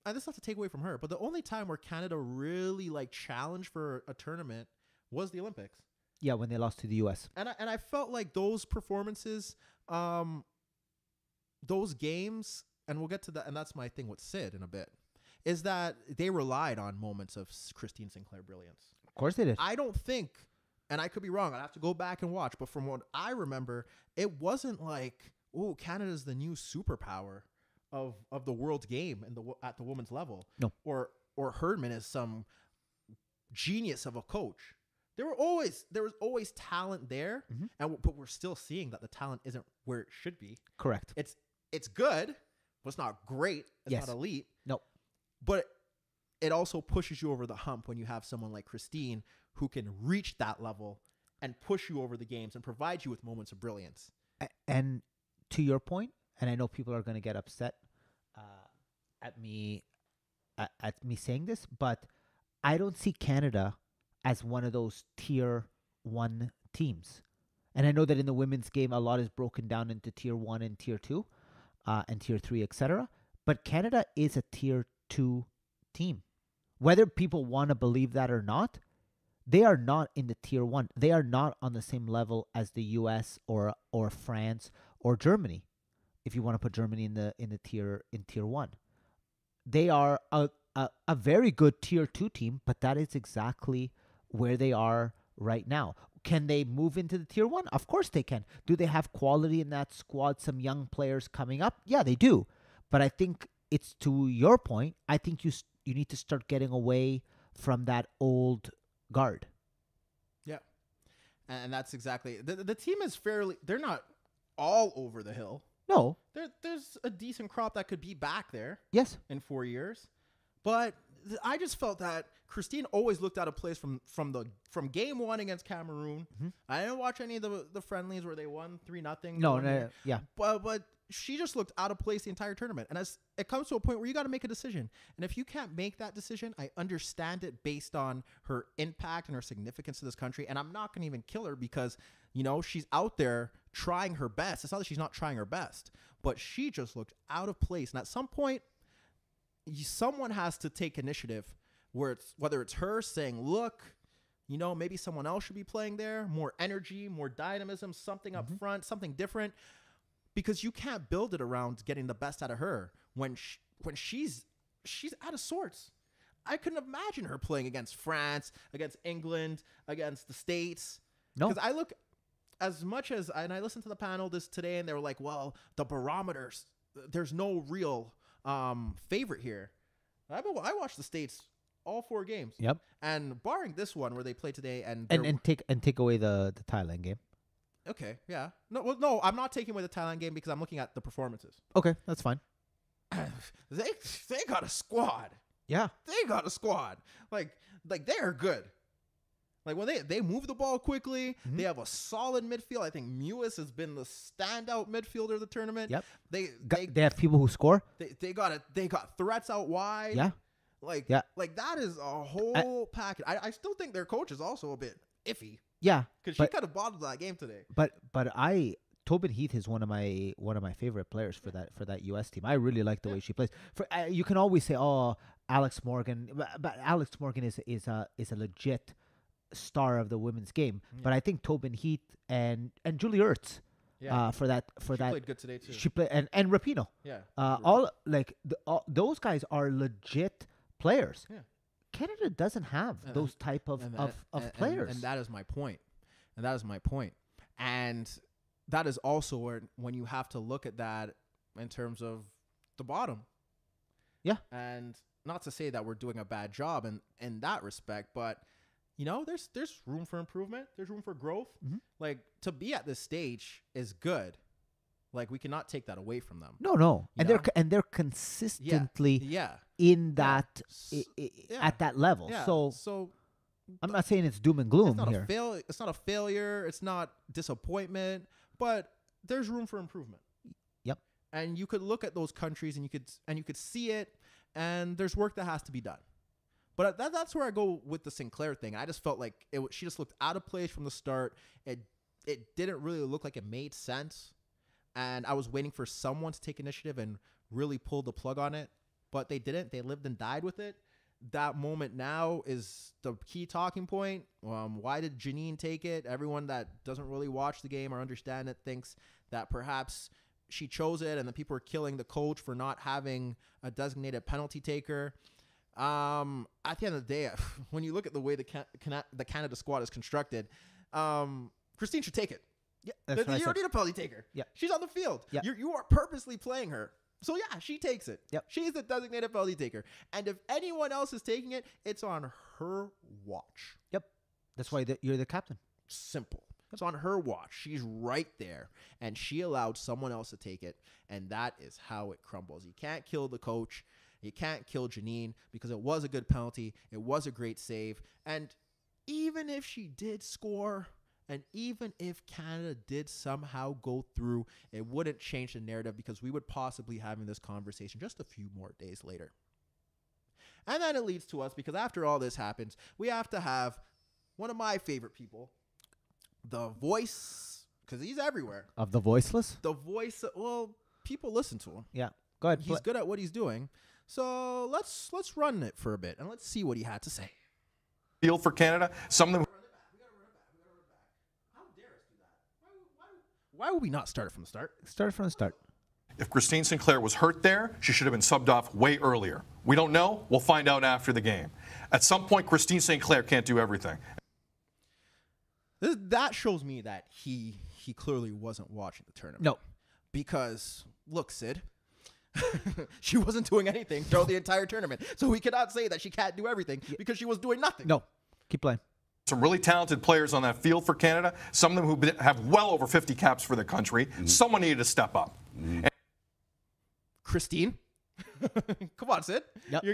And this is not to take away from her, but the only time where Canada really challenged for a tournament was the Olympics. Yeah, when they lost to the U.S. And I felt like those performances, those games, and we'll get to that, and that's my thing with Sid in a bit, is that they relied on moments of Christine Sinclair brilliance. Of course they did. I don't think, and I could be wrong, I'd have to go back and watch, but from what I remember, it wasn't like, oh, Canada's the new superpower of the world's game and at the women's level. No. Or Herdman is some genius of a coach. There was always talent there, but we're still seeing that the talent isn't where it should be. Correct. It's good, but it's not great. It's not elite. No. But it also pushes you over the hump when you have someone like Christine who can reach that level and push you over the games and provide you with moments of brilliance. And to your point, and I know people are going to get upset at me saying this, but I don't see Canada as one of those tier 1 teams. And I know that in the women's game, a lot is broken down into tier 1 and tier 2 and tier 3, etc. But Canada is a tier 2 team. Whether people want to believe that or not, they are not in the tier 1. They are not on the same level as the US or France or Germany. If you want to put Germany in tier 1, they are a very good tier 2 team, but that is exactly where they are right now. Can they move into the tier 1? Of course they can. Do they have quality in that squad? Some young players coming up? Yeah, they do. But I think it's to your point. I think you need to start getting away from that old guard. Yeah, and that's exactly the team is fairly. They're not all over the hill. No. There's a decent crop that could be back there. Yes. In 4 years. But I just felt that Christine always looked out of place from game 1 against Cameroon. I didn't watch any of the friendlies where they won 3-0. No, yeah. But she just looked out of place the entire tournament. And it comes to a point where you got to make a decision. And if you can't make that decision, I understand it based on her impact and her significance to this country. And I'm not going to even kill her because, you know, she's out there trying her best. It's not that she's not trying her best, but she just looked out of place. And at some point, someone has to take initiative whether it's her saying, look, you know, maybe someone else should be playing there, more energy, more dynamism, something up front, something different, because you can't build it around getting the best out of her when she's out of sorts. I couldn't imagine her playing against France, against England, against the States. No. Because I look, as much as, and I listened to the panel today, and they were like, well, the barometers, there's no real favorite here. I watched the States all 4 games. Yep. And barring this one where they played today and take away the Thailand game. Okay, yeah. No, I'm not taking away the Thailand game because I'm looking at the performances. Okay, that's fine. They got a squad. Yeah. They got a squad. Like they are good. Like when they move the ball quickly, they have a solid midfield. I think Mewis has been the standout midfielder of the tournament. Yep. They have people who score. They got threats out wide. Yeah. Like that is a whole package. I still think their coach is also a bit iffy. Yeah. Because she could have bottled that game today. But Tobin Heath is one of my favorite players for that US team. I really like the way she plays. You can always say, oh, Alex Morgan, but Alex Morgan is a legit star of the women's game. Yeah. But I think Tobin Heath and Julie Ertz, for that played good today too. She played and Rapinoe. Yeah. All those guys are legit players. Yeah. Canada doesn't have those type of players. And that is my point. And that is also when you have to look at that in terms of the bottom. Yeah. And not to say that we're doing a bad job in that respect, but you know, there's room for improvement. There's room for growth. Like to be at this stage is good. Like we cannot take that away from them. No. And they're consistently in that at that level. Yeah. So I'm not saying it's doom and gloom here. It's not a failure. It's not disappointment, but there's room for improvement. Yep. And you could look at those countries and you could see it, and there's work that has to be done. But that's where I go with the Sinclair thing. I just felt like she just looked out of place from the start. It didn't really look like it made sense. And I was waiting for someone to take initiative and really pull the plug on it. But they didn't. They lived and died with it. That moment now is the key talking point. Why did Janine take it? Everyone that doesn't really watch the game or understand it thinks that perhaps she chose it and the people are killing the coach for not having a designated penalty taker. At the end of the day, when you look at the way the Canada squad is constructed, Christine should take it. Yeah, you don't need a penalty taker. Yeah. She's on the field. Yeah. You are purposely playing her. So, yeah, she takes it. Yep. She's the designated penalty taker. And if anyone else is taking it, it's on her watch. Yep. That's why you're the captain. Simple. It's on her watch. She's right there. And she allowed someone else to take it. And that is how it crumbles. You can't kill the coach. You can't kill Janine because it was a good penalty. It was a great save. And even if she did score, and even if Canada did somehow go through, it wouldn't change the narrative because we would possibly having this conversation just a few more days later. And then it leads to us, because after all this happens, we have to have one of my favorite people, the voice, because he's everywhere. Of the voiceless? The voice, well, people listen to him. Yeah, go ahead. He's good at what he's doing. So let's run it for a bit and let's see what he had to say. Field for Canada, some of them. Why would we not start it from the start? Start from the start. If Christine Sinclair was hurt there, she should have been subbed off way earlier. We don't know. We'll find out after the game. At some point, Christine Sinclair can't do everything. That shows me that he clearly wasn't watching the tournament. No. Because, look, Sid, she wasn't doing anything throughout the entire tournament. So we cannot say that she can't do everything because she was doing nothing. No. Keep playing. Some really talented players on that field for Canada, some of them who have well over 50 caps for their country. Someone needed to step up. Christine, Come on, Sid. Yep.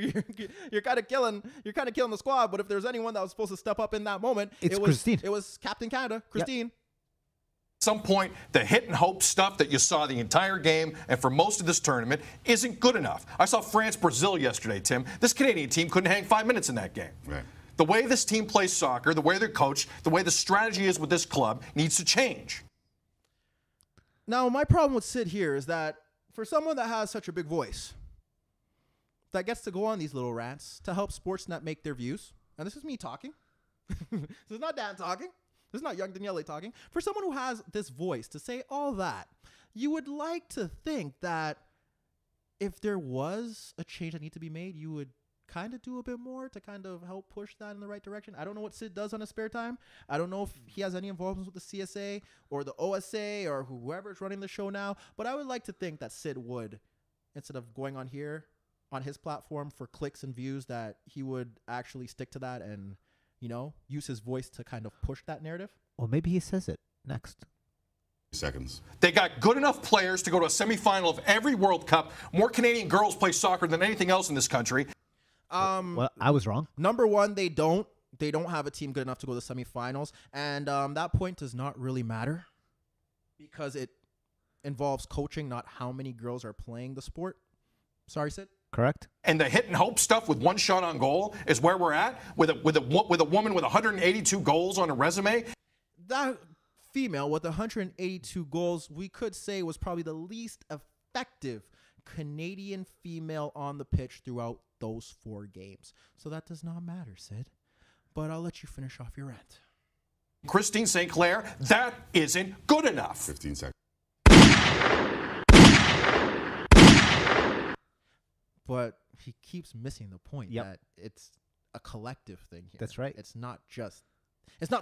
You're kind of killing the squad. But if there's anyone that was supposed to step up in that moment, It's Christine. It was Captain Canada, Christine. At some point, the hit and hope stuff that you saw the entire game and for most of this tournament isn't good enough. I saw France-Brazil yesterday, Tim. This Canadian team couldn't hang 5 minutes in that game. Right. The way this team plays soccer, the way they're coached, the way the strategy is with this club needs to change. Now, my problem with Sid here is that for someone that has such a big voice, that gets to go on these little rants to help Sportsnet make their views, and this is me talking. This is not Dan talking. This is not young Daniele talking. For someone who has this voice to say all that, you would like to think that if there was a change that needed to be made, you would kind of do a bit more to kind of help push that in the right direction. I don't know what Sid does on his spare time. I don't know if he has any involvement with the CSA or the OSA or whoever's running the show now, but I would like to think that Sid would, instead of going on here on his platform for clicks and views, that he would actually stick to that and, you know, use his voice to kind of push that narrative. Well, maybe he says it next. Seconds. They got good enough players to go to a semifinal of every World Cup. More Canadian girls play soccer than anything else in this country. Well, I was wrong. Number one, they don't have a team good enough to go to the semifinals, and that point does not really matter because it involves coaching, not how many girls are playing the sport. Sorry, Sid. Correct. And the hit and hope stuff with one shot on goal is where we're at with a woman with 182 goals on her resume. That female with 182 goals, we could say, was probably the least effective Canadian female on the pitch throughout those 4 games. So that does not matter, Sid. But I'll let you finish off your rant. Christine St. Clair, that isn't good enough. 15 seconds. But he keeps missing the point Yep. that it's a collective thing here. That's right. It's not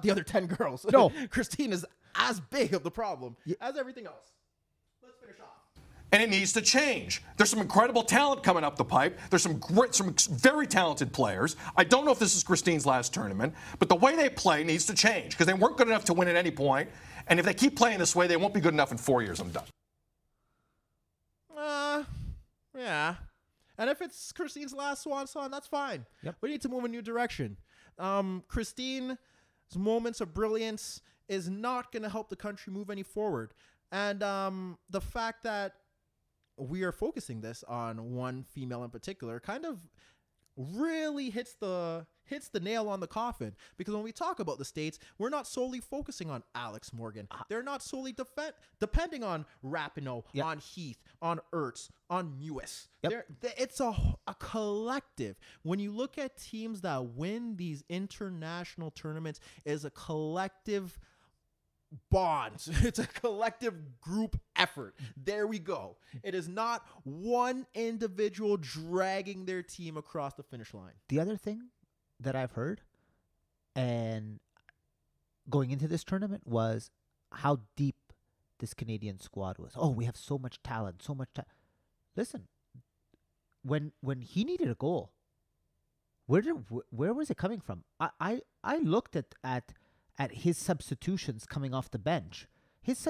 the other 10 girls. No. Christine is as big of the problem as everything else. Let's finish off. And it needs to change. There's some incredible talent coming up the pipe. There's some very talented players. I don't know if this is Christine's last tournament, but the way they play needs to change because they weren't good enough to win at any point. And if they keep playing this way, they won't be good enough in 4 years. I'm done. Yeah. And if it's Christine's last swan song, that's fine. Yep. We need to move in a new direction. Christine's moments of brilliance is not going to help the country move any forward. And the fact that we are focusing this on one female in particular kind of really hits the nail on the coffin, because when we talk about the States, we're not solely focusing on Alex Morgan. They're not solely depending on Rapinoe, Yep. on Heath, on Ertz, on Mewis. Yep. It's a collective. When you look at teams that win these international tournaments, is a collective bond. It's a collective group effort. There we go. It is not one individual dragging their team across the finish line. The other thing that I've heard and going into this tournament was how deep this Canadian squad was. Oh, we have so much talent, so much talent. Listen, when he needed a goal, where was it coming from? I looked at his substitutions coming off the bench. His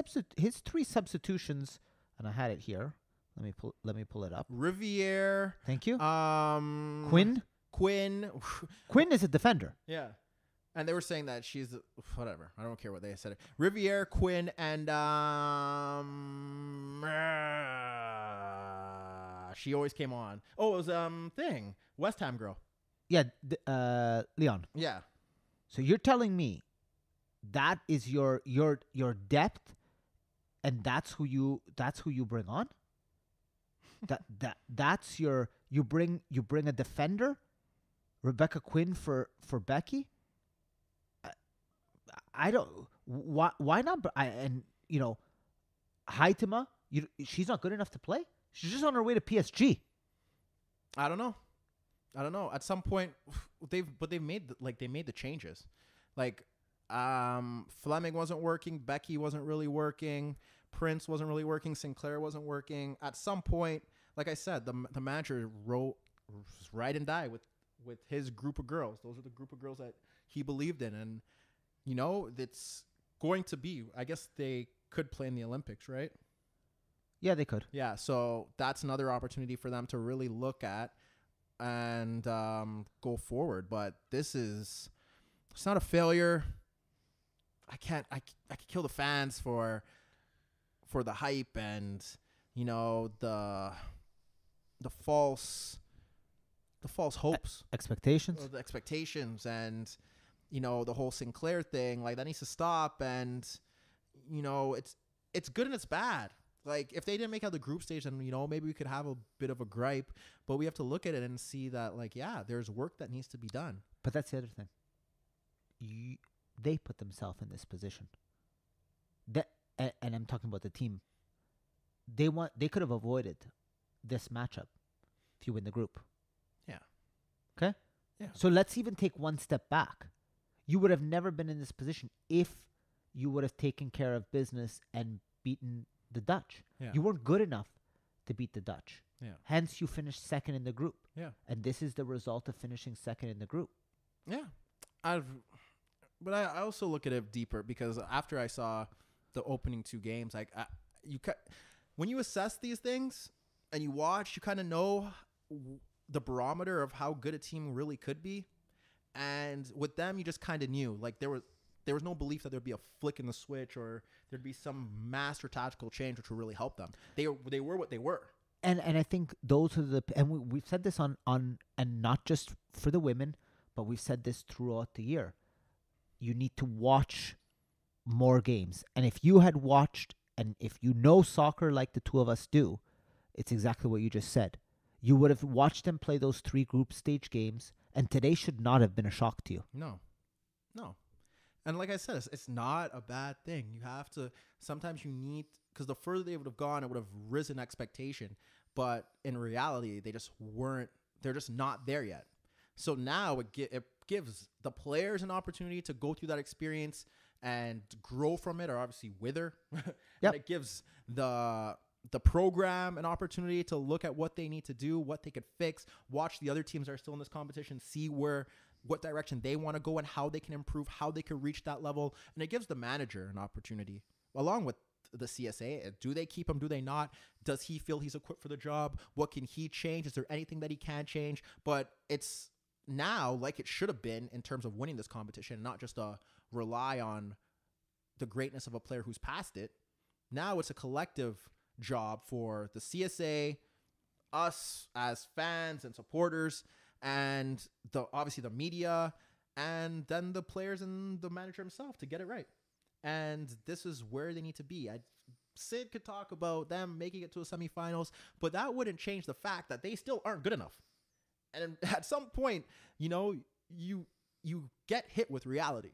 3 substitutions, and I had it here. Let me pull it up. Riviere. Thank you. Quinn. Quinn is a defender. Yeah. And they were saying that she's whatever. I don't care what they said. Riviere, Quinn, and she always came on. Oh, it was West Ham girl. Yeah, Leon. Yeah. So you're telling me that is your depth, and that's who you bring on? That's you bring a defender, Rebecca Quinn for Becky? I don't why not? Haitema, she's not good enough to play. She's just on her way to PSG. I don't know. At some point, they made the changes. Like Fleming wasn't working, Becky wasn't really working, Prince wasn't really working, Sinclair wasn't working. At some point, like I said, the manager wrote ride and die with his group of girls. Those are the group of girls that he believed in, and it's going to be. I guess they could play in the Olympics, right? Yeah, they could. Yeah, so that's another opportunity for them to really look at and go forward. But it's not a failure. I could kill the fans for the hype and, you know, the false hopes, Expectations. the expectations, and, you know, the whole Sinclair thing. Like, that needs to stop. And, you know, it's good and it's bad. Like, if they didn't make out the group stage, then, you know, maybe we could have a bit of a gripe. But we have to look at it and see that, like, yeah, there's work that needs to be done. But that's the other thing. They put themselves in this position. And I'm talking about the team. They could have avoided this matchup if you win the group. Yeah. Okay? Yeah. So let's even take one step back. You would have never been in this position if you would have taken care of business and beaten the Dutch. Yeah. You weren't good enough to beat the Dutch. Yeah. Hence, you finished second in the group. Yeah. And this is the result of finishing second in the group. Yeah. But I also look at it deeper, because after I saw the opening 2 games, when you assess these things and you watch, you kind of know the barometer of how good a team really could be. And with them, you just kind of knew, like, there was no belief that there'd be a flick in the switch or there'd be some master tactical change which would really help them. They were what they were. And I think those are we've said this on and not just for the women, but we've said this throughout the year. You need to watch more games. And if you had watched, and if you know soccer like the two of us do, it's exactly what you just said. You would have watched them play those 3 group stage games, and today should not have been a shock to you. No. And like I said, it's not a bad thing. You have to, sometimes you need, because the further they would have gone, it would have risen expectation. But in reality, they're just not there yet. So now it gives the players an opportunity to go through that experience and grow from it, or obviously wither. Yep. And it gives the program an opportunity to look at what they need to do, what they could fix, watch the other teams that are still in this competition, see what direction they want to go and how they can improve, how they can reach that level. And it gives the manager an opportunity, along with the CSA. Do they keep him? Do they not? Does he feel he's equipped for the job? What can he change? Is there anything that he can change? But it's now like it should have been in terms of winning this competition, not just rely on the greatness of a player who's past it. Now it's a collective job for the CSA, us as fans and supporters, and obviously the media, and then the players and the manager himself to get it right. And this is where they need to be. Sid could talk about them making it to a semifinals, but that wouldn't change the fact that they still aren't good enough. And at some point, you know, you get hit with reality.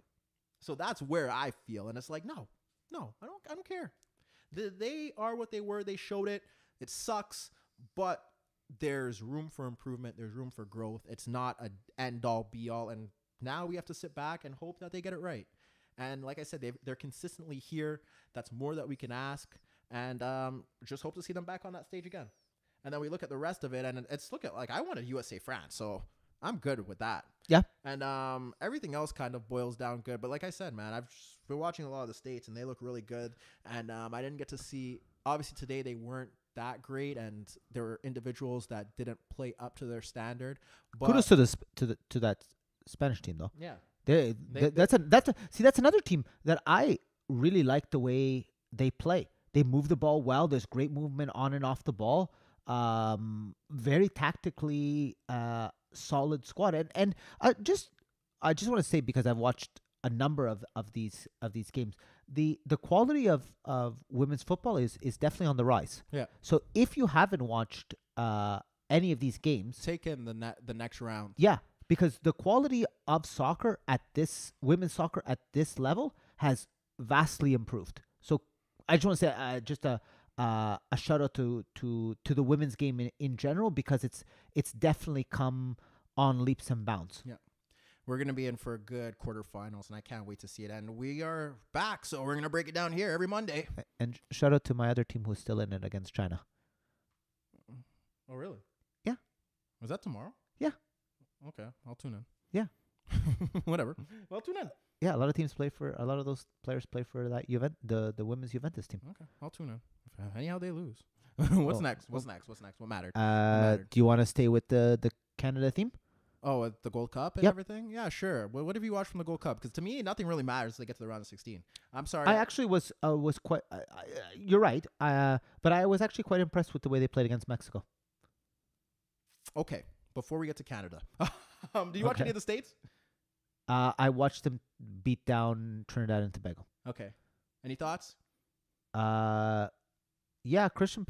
So that's where I feel. And it's like, no, I don't care. They are what they were. They showed it. It sucks, but there's room for improvement. There's room for growth. It's not an end-all, be-all. And now we have to sit back and hope that they get it right. And like I said, they're consistently here. That's more that we can ask. And just hope to see them back on that stage again. And then we look at the rest of it, and I wanted USA France, so I'm good with that. Yeah. And everything else kind of boils down good. But like I said, man, I've been watching a lot of the States, and they look really good. And I didn't get to see, obviously today they weren't that great, and there were individuals that didn't play up to their standard. But Kudos to that Spanish team, though. yeah. That's another team that I really like the way they play. They move the ball well. There's great movement on and off the ball. Very tactically solid squad. And I just want to say, because I've watched a number of these games, the quality of women's football is definitely on the rise. Yeah. So if you haven't watched any of these games, Take in the next round. yeah, because the quality of soccer women's soccer at this level has vastly improved. So I just want to say just a shout out to the women's game in general, because it's definitely come on leaps and bounds. Yeah. We're going to be in for a good quarterfinals, and I can't wait to see it. And we are back, so we're going to break it down here every Monday. And shout out to my other team who's still in it against China. Oh, really? Yeah. Was that tomorrow? Yeah. Okay, I'll tune in. Yeah. Whatever. Well, tune in. Yeah, a lot of those players play for that the women's Juventus team. Okay, I'll tune in. Anyhow, they lose. What's Oh. next? What's next? What mattered? mattered? Do you want to stay with the Canada theme? Oh, the Gold Cup and Yep. everything? Yeah, sure. What have you watched from the Gold Cup? Because to me, nothing really matters until they get to the round of 16. I'm sorry. I actually was quite. You're right. But I was actually quite impressed with the way they played against Mexico. Okay, before we get to Canada. Do you watch any of the States? I watched them beat down Trinidad and Tobago. Okay. Any thoughts? Yeah, Christian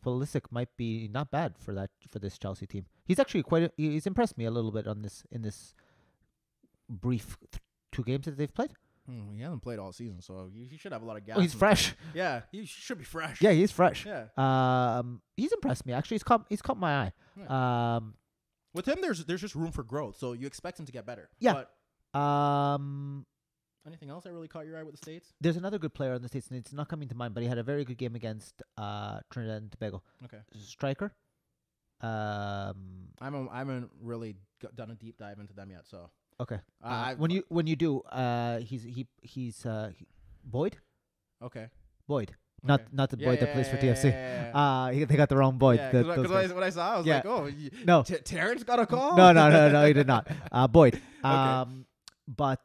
Pulisic might be not bad for this Chelsea team. He's actually he's impressed me a little bit in this brief 2 games that they've played. He hasn't played all season, so he should have a lot of gas. Oh, he's fresh. Yeah, he should be fresh. Yeah, he's fresh. Yeah. He's impressed me actually. He's caught my eye. Yeah. With him, there's just room for growth, so you expect him to get better. Yeah. But anything else that really caught your eye with the States? There's another good player in the States, and it's not coming to mind, but he had a very good game against Trinidad and Tobago. Okay. Striker. I haven't really done a deep dive into them yet, so. Okay. I've- When you do, he's Boyd. Okay. Boyd. Okay. Not the Boyd that plays for TFC. Yeah. They got the wrong Boyd. Yeah, those because guys. when I saw, I was Yeah. like, "Oh, No. Terrence got a call." No, he did not. Boyd. Okay. But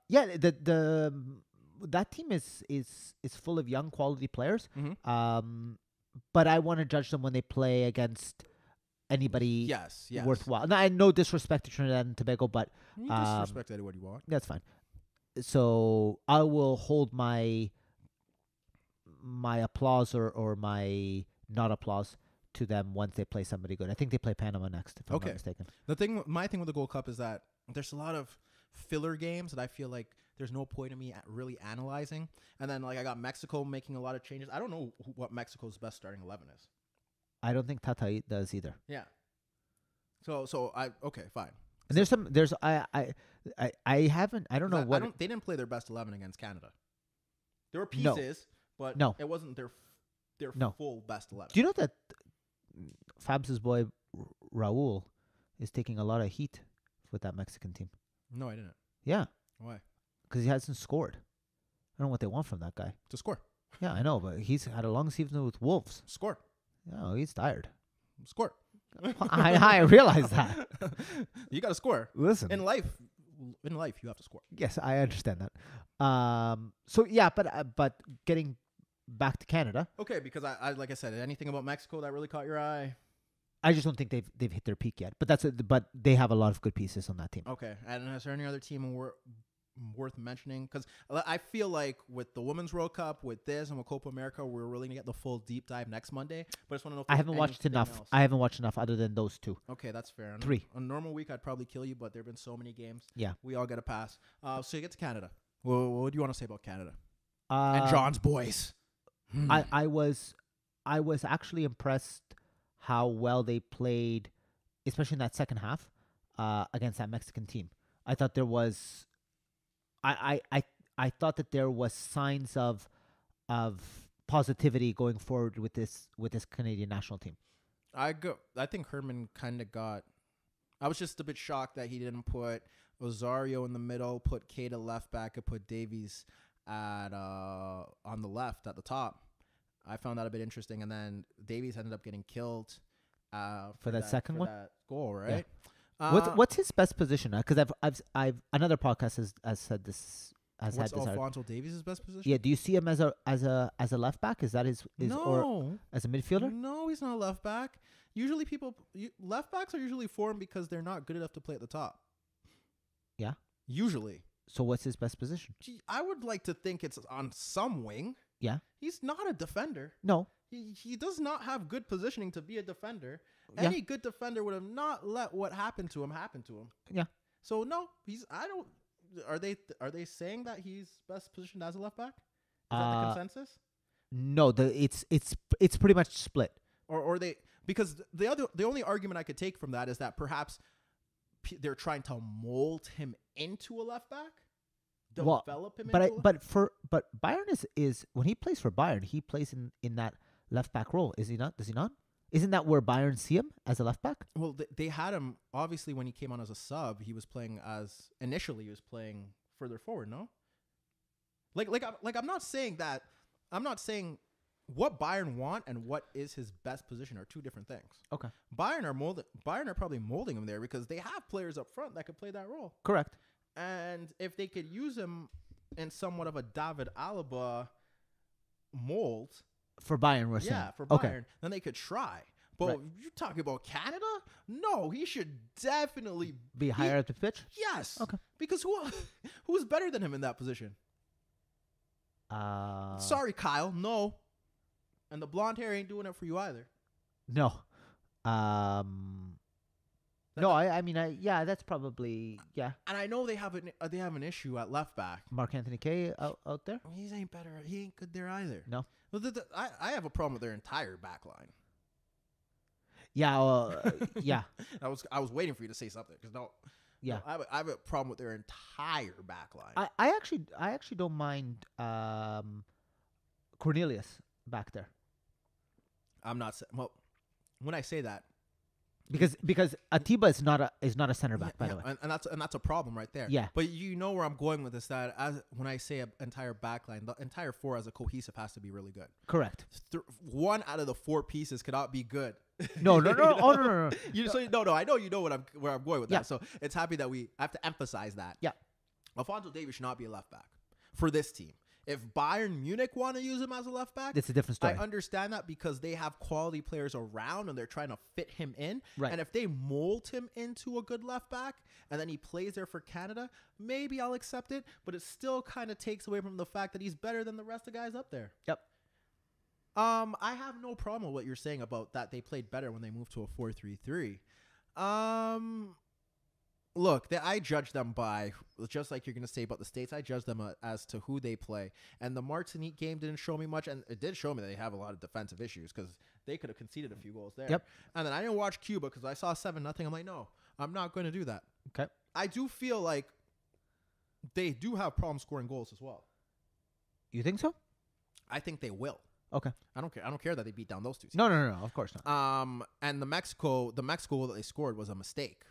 yeah, that team is full of young quality players. Mhm. But I want to judge them when they play against anybody Yes. worthwhile. No disrespect to Trinidad and Tobago, but You disrespect anyone you want. that's fine. So I will hold my applause or my not applause to them once they play somebody good. I think they play Panama next, if I'm Okay. not mistaken. My thing with the Gold Cup is that there's a lot of filler games that I feel like there's no point in me really analyzing. And then like I got Mexico making a lot of changes. I don't know what Mexico's best starting 11 is. I don't think Tata does either. Yeah. So okay, fine. And I don't know what. They didn't play their best 11 against Canada. There were No. pieces, but No. it wasn't their No. full best 11. Do you know that Fabs' boy Raul is taking a lot of heat with that Mexican team? No, I didn't. Yeah, Why? because he hasn't scored. I don't know what they want from that guy. To score. Yeah, I know, but he's had a long season with Wolves. Score. Oh, he's tired. Score. I realize that. You got to score. Listen, In life, you have to score. yes, I understand that. So yeah, but getting back to Canada, Okay, because I like I said, anything about Mexico that really caught your eye? I just don't think they've hit their peak yet. But they have a lot of good pieces on that team. Okay, and is there any other team worth mentioning? Because I feel like with the Women's World Cup, with this, and with Copa America, we're really gonna get the full deep dive next Monday. But I just want to know if I there's haven't watched anything enough. else. I haven't watched enough other than those 2. Okay, that's fair. 3. On a normal week, I'd probably kill you, but there've been so many games. Yeah. We all get a pass. So you get to Canada. Well, what do you want to say about Canada and John's boys? I was actually impressed how well they played, especially in that second half, against that Mexican team. I thought there was, I thought that there was signs of positivity going forward with this Canadian national team. I think Herman kind of got. I was just a bit shocked that he didn't put Osario in the middle, put Kate at left back, and put Davies at on the left at the top. I found that a bit interesting, and then Davies ended up getting killed For that second one? that goal, right? What's his best position? Because I've another podcast has said this has What's had this. Alfonso Davies' best position? Yeah, do you see him as a left back? Is that his or No, as a midfielder? no, he's not a left back. Usually, left backs are usually formed because they're not good enough to play at the top. Yeah. Usually. So what's his best position? Gee, I would like to think it's on some wing. Yeah. He's not a defender. No. He does not have good positioning to be a defender. Yeah. Any good defender would have not let what happened to him happen to him. Yeah. So no, are they saying that he's best positioned as a left back? Is that the consensus? No, it's pretty much split. Or they, because the only argument I could take from that is that perhaps they're trying to mold him into a left back, develop him. But Bayern is when he plays for Bayern, he plays in that left back role. Is he not? Does he not? Isn't that where Bayern see him as a left back? Well, they had him obviously when he came on as a sub. He was playing initially further forward. No, like I'm not saying that. I'm not saying what Bayern want and what is his best position are two different things. Okay. Bayern are probably molding him there because they have players up front that could play that role. Correct. And if they could use him in somewhat of a David Alaba mold, For Bayern, we're saying. for Bayern, Okay. then they could try. But Right. you're talking about Canada? No, he should definitely Be higher up the pitch? Yes. Okay. Because who's better than him in that position? Sorry, Kyle. No. And the blonde hair ain't doing it for you either. No. No, I mean, yeah, that's probably, yeah. And I know they have an issue at left back. Mark Anthony Kay out there? He ain't better. He ain't good there either. No. I have a problem with their entire back line. Yeah, yeah, I was waiting for you to say something because yeah. I have a problem with their entire back line. I actually don't mind Cornelius back there. I'm not well. When I say that, Because Atiba is not a center back, by the way. and that's a problem right there. Yeah. But you know where I'm going with this. That when I say an entire back line, the entire four as a cohesive has to be really good. Correct. One out of the four pieces cannot be good. No. Oh, no. I know you know where I'm going with Yeah. that. So it's happy that we have to emphasize that. Yeah. Alphonso Davies should not be a left back for this team. If Bayern Munich want to use him as a left back, It's a different story. I understand that because they have quality players around and they're trying to fit him in. Right. And if they mold him into a good left back and then he plays there for Canada, maybe I'll accept it. But it still kind of takes away from the fact that he's better than the rest of the guys up there. Yep. I have no problem with what you're saying about that they played better when they moved to a 4-3-3. Look, I judge them by, just like you're going to say about the States, I judge them as to who they play. And the Martinique game didn't show me much, and it did show me that they have a lot of defensive issues because they could have conceded a few goals there. Yep. And then I didn't watch Cuba because I saw 7-0. I'm like, no, I'm not going to do that. Okay. I do feel like they do have problems scoring goals as well. You think so? I think they will. Okay. I don't care. I don't care that they beat down those two teams. No. Of course not. And the Mexico goal that they scored was a mistake.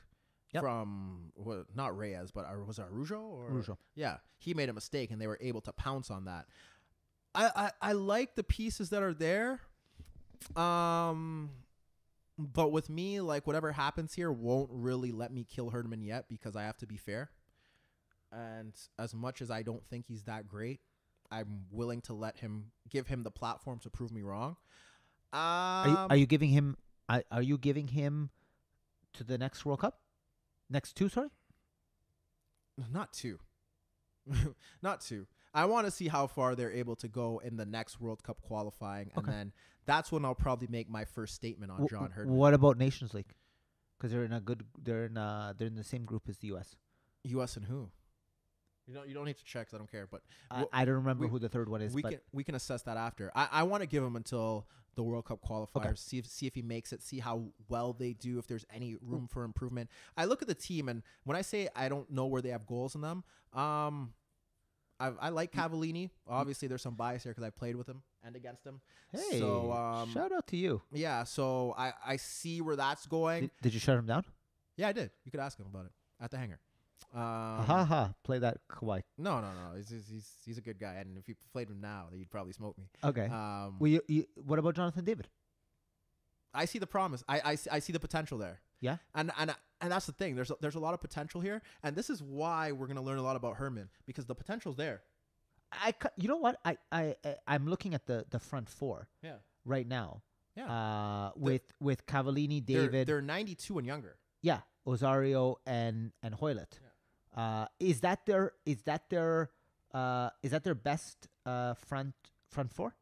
Yep. From not Reyes, but was it Araujo? Araujo. Yeah, he made a mistake, and they were able to pounce on that. I like the pieces that are there, but with me, like whatever happens here won't really let me kill Herdman yet because I have to be fair. And as much as I don't think he's that great, I'm willing to give him the platform to prove me wrong. Are you giving him? Are you giving him to the next World Cup? Next two, sorry? Not two. Not two. I want to see how far they're able to go in the next World Cup qualifying, and then that's when I'll probably make my first statement on John Herdman. What about Nations League? Because they're in the same group as the U.S. U.S. and who? You don't need to check 'cause I don't care. But I don't remember who the third one is. We can assess that after. I want to give him until the World Cup qualifiers. See if he makes it. See how well they do. If there's any room for improvement. I look at the team, and when I say I don't know where they have goals in them, I like Cavallini. Obviously, there's some bias here because I played with him and against him. Hey, so shout out to you. Yeah, so I see where that's going. Did you shut him down? Yeah, I did. You could ask him about it at the hangar. Play that Kawhi. No. He's a good guy, and if you played him now, you'd probably smoke me. Okay. What about Jonathan David? I see the promise. I see the potential there. Yeah. And that's the thing. There's a lot of potential here, and this is why we're gonna learn a lot about Herdman because the potential's there. You know what? I'm looking at the front four. Yeah. Right now. Yeah. With Cavallini, David. They're 92 and younger. Yeah. Osario and Hoylett. Yeah. Is that their best front four?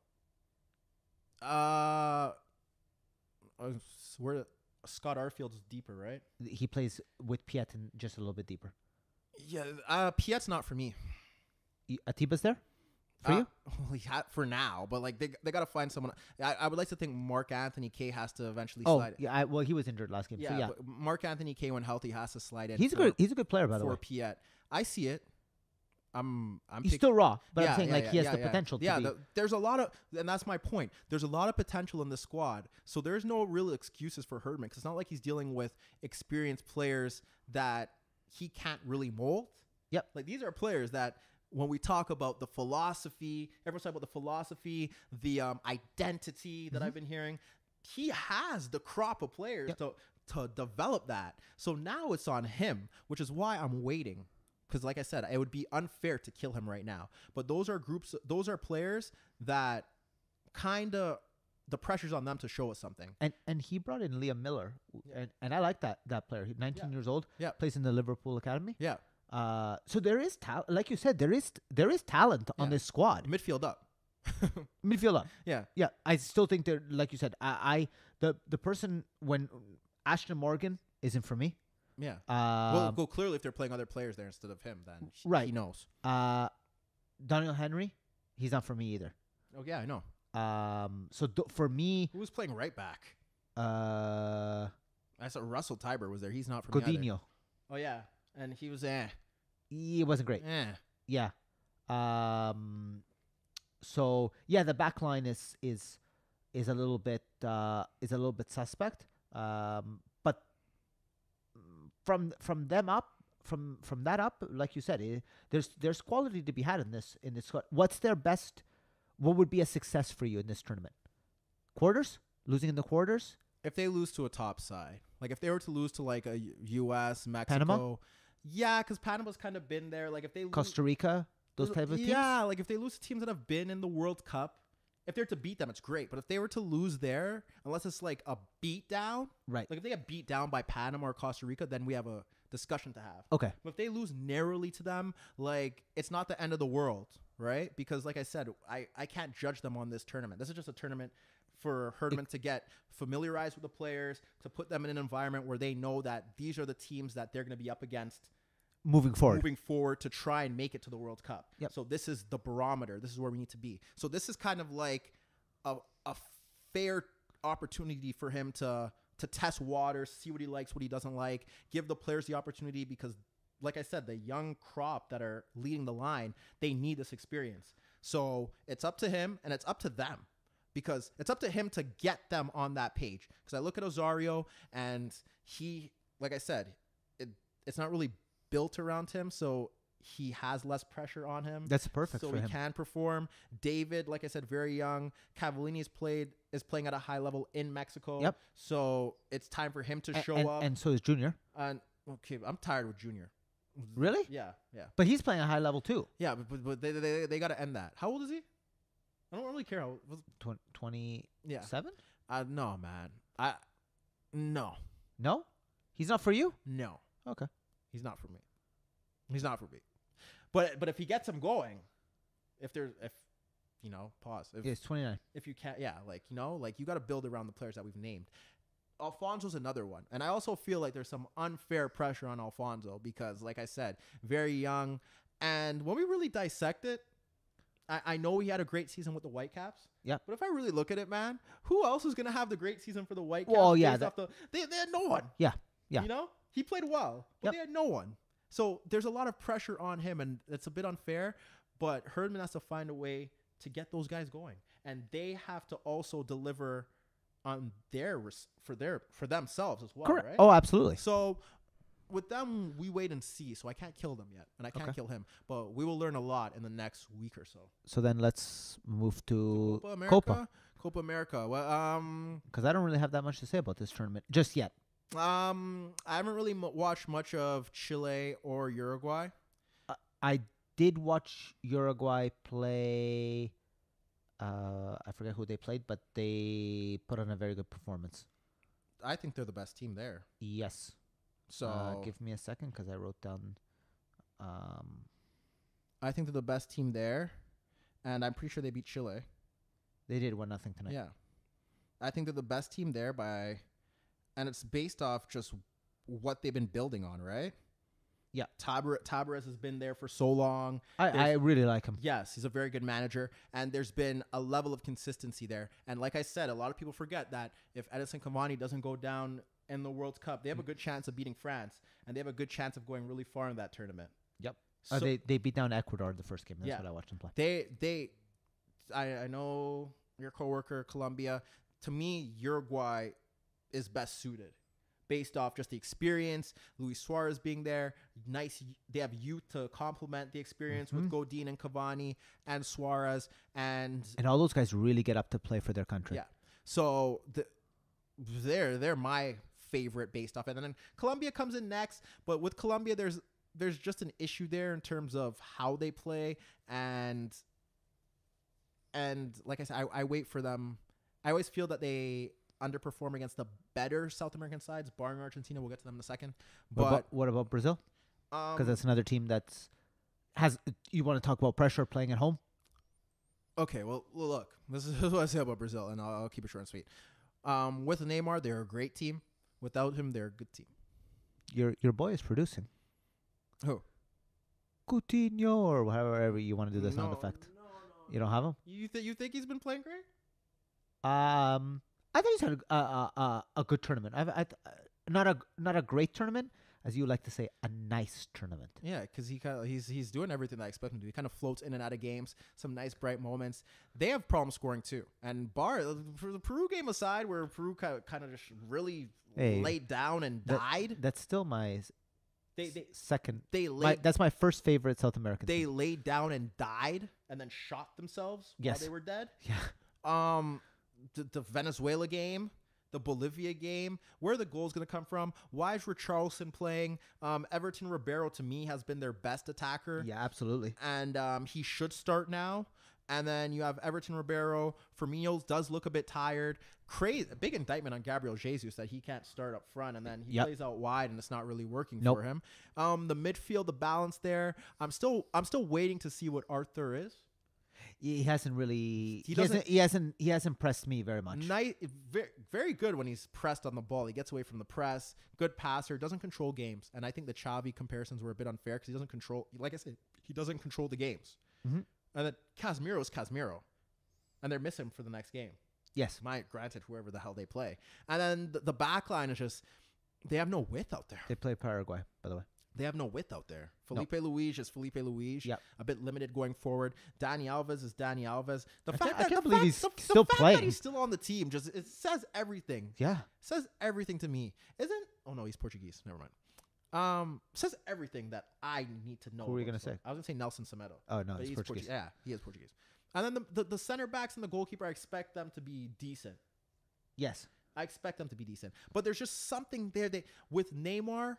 Where Scott Arfield's deeper, right? He plays with Piet and just a little bit deeper. Yeah, Piet's not for me. Atiba's there for you? Well, for now, but like they got to find someone. I would like to think Mark Anthony Kay has to eventually slide. Yeah, well, he was injured last game. Yeah, so yeah. But Mark Anthony Kay, when healthy, has to slide in. He's a good player, by the way. For Piet, I see it. He's still raw, but I'm saying he has the potential to be. There's a lot of, and that's my point. There's a lot of potential in the squad, so there's no real excuses for Herdman because it's not like he's dealing with experienced players that he can't really mold. Yep. Like these are players that when we talk about the philosophy, everyone's talking about the philosophy, the identity that I've been hearing. He has the crop of players to develop that. So now it's on him, which is why I'm waiting. Because like I said, it would be unfair to kill him right now. But those are players that kind of the pressure's on them to show us something. And he brought in Liam Miller, and I like that player. He's 19 years old. Yeah. Plays in the Liverpool Academy. Yeah. So there is talent, like you said, there is talent on this squad. Midfield up. Midfield up. Yeah. Yeah. I still think they're, like you said, the person when Ashton Morgan isn't for me. Yeah. Well, clearly if they're playing other players there instead of him, then he knows. Daniel Henry, he's not for me either. Oh yeah, I know. So for me, who was playing right back? I saw Russell Tiber was there. He's not for me either. Godinho. Oh yeah, and he was He wasn't great. Yeah. So yeah, the back line is a little bit suspect. But from them up, from that up, like you said, there's quality to be had in this squad. What's their best? What would be a success for you in this tournament? Quarters? Losing in the quarters? If they lose to a top side, like if they were to lose to like a U.S., Mexico, Panama? Yeah, because Panama's kind of been there. Like if they Costa Rica, those type of teams. Yeah, like if they lose to teams that have been in the World Cup, if they're to beat them, it's great. But if they were to lose there, unless it's like a beat down, right? Like if they get beat down by Panama or Costa Rica, then we have a discussion to have. Okay. But if they lose narrowly to them, like it's not the end of the world, right? Because like I said, I can't judge them on this tournament. This is just a tournament for Herdman to get familiarized with the players, to put them in an environment where they know that these are the teams that they're going to be up against moving forward to try and make it to the World Cup. Yep. So this is the barometer. This is where we need to be. So this is kind of like a fair opportunity for him to test waters, see what he likes, what he doesn't like, give the players the opportunity because, like I said, the young crop that are leading the line, they need this experience. So it's up to him and it's up to them because it's up to him to get them on that page. Because I look at Osorio and he, like I said, it's not really built around him, so he has less pressure on him. That's perfect so for him. So he can perform. David, like I said, very young. Cavallini is playing at a high level in Mexico. Yep. So it's time for him to show up. And so is Junior. Okay, I'm tired with Junior. Really? Yeah. But he's playing a high level too. Yeah, but they got to end that. How old is he? I don't really care. 27? Yeah. No, man. No. No? He's not for you? No. Okay. He's not for me. He's not for me. But if he gets him going, pause. Yeah, he's 29. If you can't, you got to build around the players that we've named. Alfonso's another one. And I also feel like there's some unfair pressure on Alfonso because, like I said, very young. And when we really dissect it, I know he had a great season with the Whitecaps. Yeah. But if I really look at it, man, who else is going to have the great season for the Whitecaps? Well, yeah. They had no one. Yeah. He played well, but they had no one. So there's a lot of pressure on him, and it's a bit unfair. But Herdman has to find a way to get those guys going, and they have to also deliver on for themselves as well. Correct. Right? Oh, absolutely. So with them, we wait and see. So I can't kill them yet, and I can't kill him. But we will learn a lot in the next week or so. So then let's move to Copa America. Well, because I don't really have that much to say about this tournament just yet. I haven't really watched much of Chile or Uruguay. I did watch Uruguay play. I forget who they played, but they put on a very good performance. I think they're the best team there. Yes. So give me a second because I wrote down. I think they're the best team there, and I'm pretty sure they beat Chile. They did 1-0 tonight. Yeah, I think they're the best team there and it's based off just what they've been building on, right? Yeah, Tabarez has been there for so long. I really like him. Yes, he's a very good manager, and there's been a level of consistency there. And like I said, a lot of people forget that if Edison Cavani doesn't go down in the World Cup, they have a good chance of beating France, and they have a good chance of going really far in that tournament. Yep. So they beat down Ecuador in the first game. That's what I watched them play. I know your coworker, Colombia. To me, Uruguay is best suited. based off just the experience. Luis Suarez being there, nice. They have youth to complement the experience with Godin and Cavani and Suarez, and all those guys really get up to play for their country. yeah. So they're my favorite based off it. And then Colombia comes in next, but with Colombia, there's just an issue there in terms of how they play, and like I said, I wait for them. I always feel that they underperform against the better South American sides, barring Argentina. We'll get to them in a second. But What about Brazil? Because that's another team has. You want to talk about pressure playing at home? okay, well, look, this is what I say about Brazil, and I'll keep it short and sweet. With Neymar, they're a great team. Without him, they're a good team. Your boy is producing. Who? Coutinho, or however you want to do the sound effect. No. You don't have him? You think he's been playing great? I think he's had a good tournament. Not a great tournament, as you like to say, a nice tournament. Yeah, because he's doing everything that I expect him to do. He kind of floats in and out of games, some nice bright moments. They have problem scoring too. And for the Peru game aside, where Peru kind of just really laid down and died. That's still my second. That's that's my first favorite South American. They laid down and died, and then shot themselves while they were dead. Yeah. The Venezuela game, the Bolivia game, where are the goals going to come from? Why is Richarlison playing? Everton Ribeiro, to me, has been their best attacker. Yeah, absolutely. And he should start now. And then you have Everton Ribeiro. Firmino does look a bit tired. Crazy, a big indictment on Gabriel Jesus that he can't start up front, and then he plays out wide, and it's not really working for him. The midfield, the balance there. I'm still waiting to see what Arthur is. He hasn't really. He hasn't impressed me very much. Very, very good when he's pressed on the ball. He gets away from the press. Good passer. Doesn't control games. And I think the Xavi comparisons were a bit unfair because he doesn't control. Like I said, he doesn't control the games. Mm-hmm. And then Casemiro is Casemiro, and they're missing him for the next game. Yes, granted, whoever the hell they play. And then the back line is just they have no width out there. They play Paraguay, by the way. They have no width out there. Felipe Luis is Felipe Luis. Yep. A bit limited going forward. Dani Alves is Dani Alves. I can't believe he's still playing. That he's still on the team, it says everything. Yeah. It says everything to me. Oh no, he's Portuguese. Never mind. Says everything that I need to know. Who were you going to say? I was going to say Nelson Semedo. Oh, no, he's Portuguese. Yeah, he is Portuguese. And then the center backs and the goalkeeper, I expect them to be decent. Yes. I expect them to be decent. But there's just something there with Neymar,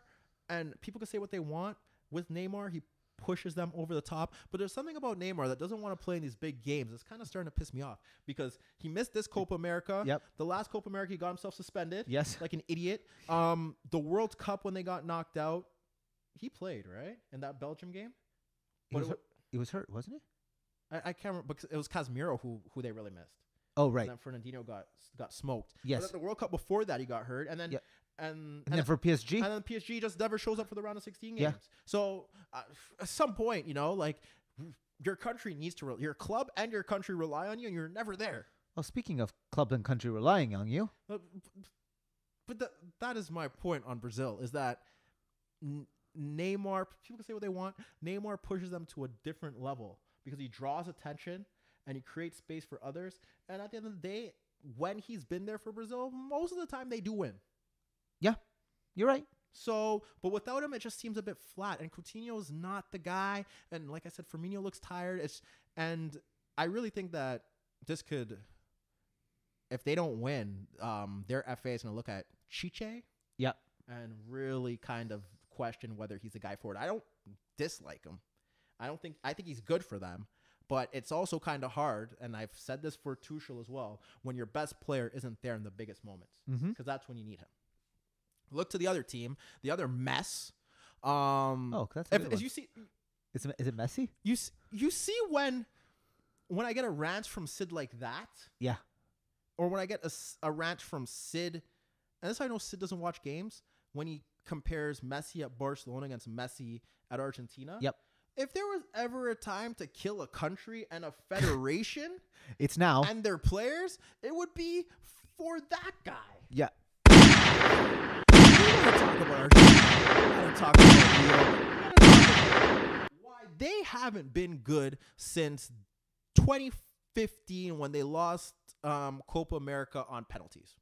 and people can say what they want. With Neymar, he pushes them over the top. But there's something about Neymar that doesn't want to play in these big games. It's kind of starting to piss me off because he missed this Copa America. Yep. The last Copa America, he got himself suspended. Yes. Like an idiot. The World Cup, when they got knocked out, he played, right? In that Belgium game? He was hurt, wasn't he? I can't remember because it was Casemiro who they really missed. Oh, right. And then Fernandinho got smoked. Yes. But at the World Cup before that, he got hurt. And then... Yep. And then for PSG? And then PSG just never shows up for the round of 16 games. Yeah. So at some point, your country needs to, your club and your country rely on you, and you're never there. Well, speaking of club and country relying on you. But that is my point on Brazil, is that Neymar, people can say what they want, Neymar pushes them to a different level because he draws attention and he creates space for others. And at the end of the day, when he's been there for Brazil, most of the time they do win. Yeah, you're right. So, but without him, it just seems a bit flat. And Coutinho is not the guy. And like I said, Firmino looks tired. And I really think that this could, if they don't win, their FA is going to look at Chiche. Yep. And really kind of question whether he's the guy for it. I don't dislike him. I think he's good for them. But it's also kind of hard, and I've said this for Tuchel as well, when your best player isn't there in the biggest moments. Because that's when you need him. Look to the other team, the other mess. That's as you see, is it Messi? You see when I get a rant from Sid like that, yeah, or when I get a rant from Sid, and this I know Sid doesn't watch games, when he compares Messi at Barcelona against Messi at Argentina. Yep. If there was ever a time to kill a country and a federation, it's now, and their players, it would be for that guy. Yeah. We want to talk about Argentina. We want to talk about Rio. We want to talk about why they haven't been good since 2015 when they lost Copa America on penalties.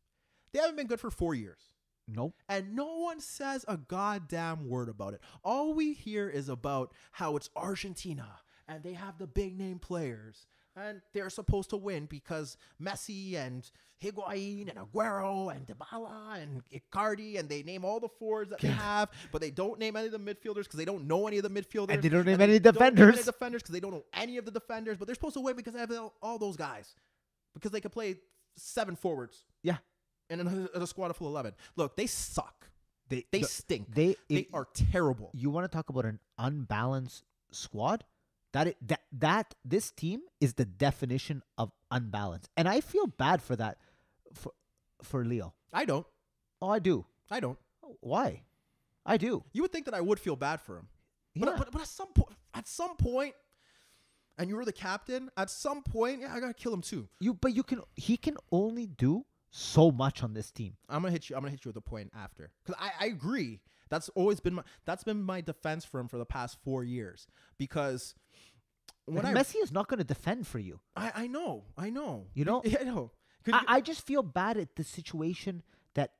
They haven't been good for 4 years. Nope. And no one says a goddamn word about it. All we hear is about how it's Argentina and they have the big name players and they're supposed to win because Messi and Higuain and Aguero and Dybala and Icardi, and they name all the forwards that they have, but they don't name any of the midfielders because they don't know any of the midfielders. And they don't name any defenders. Because they don't know any of the defenders, but they're supposed to win because they have all those guys. Because they can play 7 forwards. Yeah. And in a squad of full 11. Look, they suck. They stink. They are terrible. You want to talk about an unbalanced squad? This team is the definition of unbalanced. And I feel bad for that for Leo. I don't. Oh, I do. I don't. Why? I do. You would think that I would feel bad for him. Yeah. But at some point, and you were the captain, at some point, yeah, I gotta kill him too. He can only do so much on this team. I'm gonna hit you with a point after. Because I agree. That's been my defense for him for the past 4 years. Because Messi is not going to defend for you. I know. You know? Yeah, I know. I just feel bad at the situation that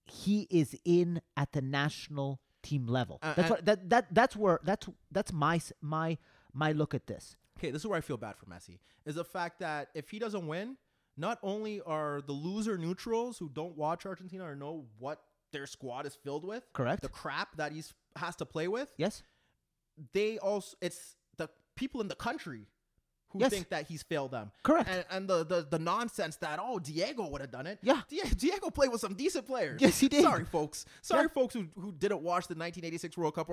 he is in at the national team level. That's my look at this. Okay, this is where I feel bad for Messi. Is the fact that if he doesn't win, not only are the loser neutrals who don't watch Argentina or know what their squad is filled with, correct, the crap that he has to play with, yes, it's the people in the country who yes, think that he's failed them, correct, and the nonsense that Diego would have done it. Yeah, Diego played with some decent players. Yes, he did. Sorry, folks who didn't watch the 1986 World Cup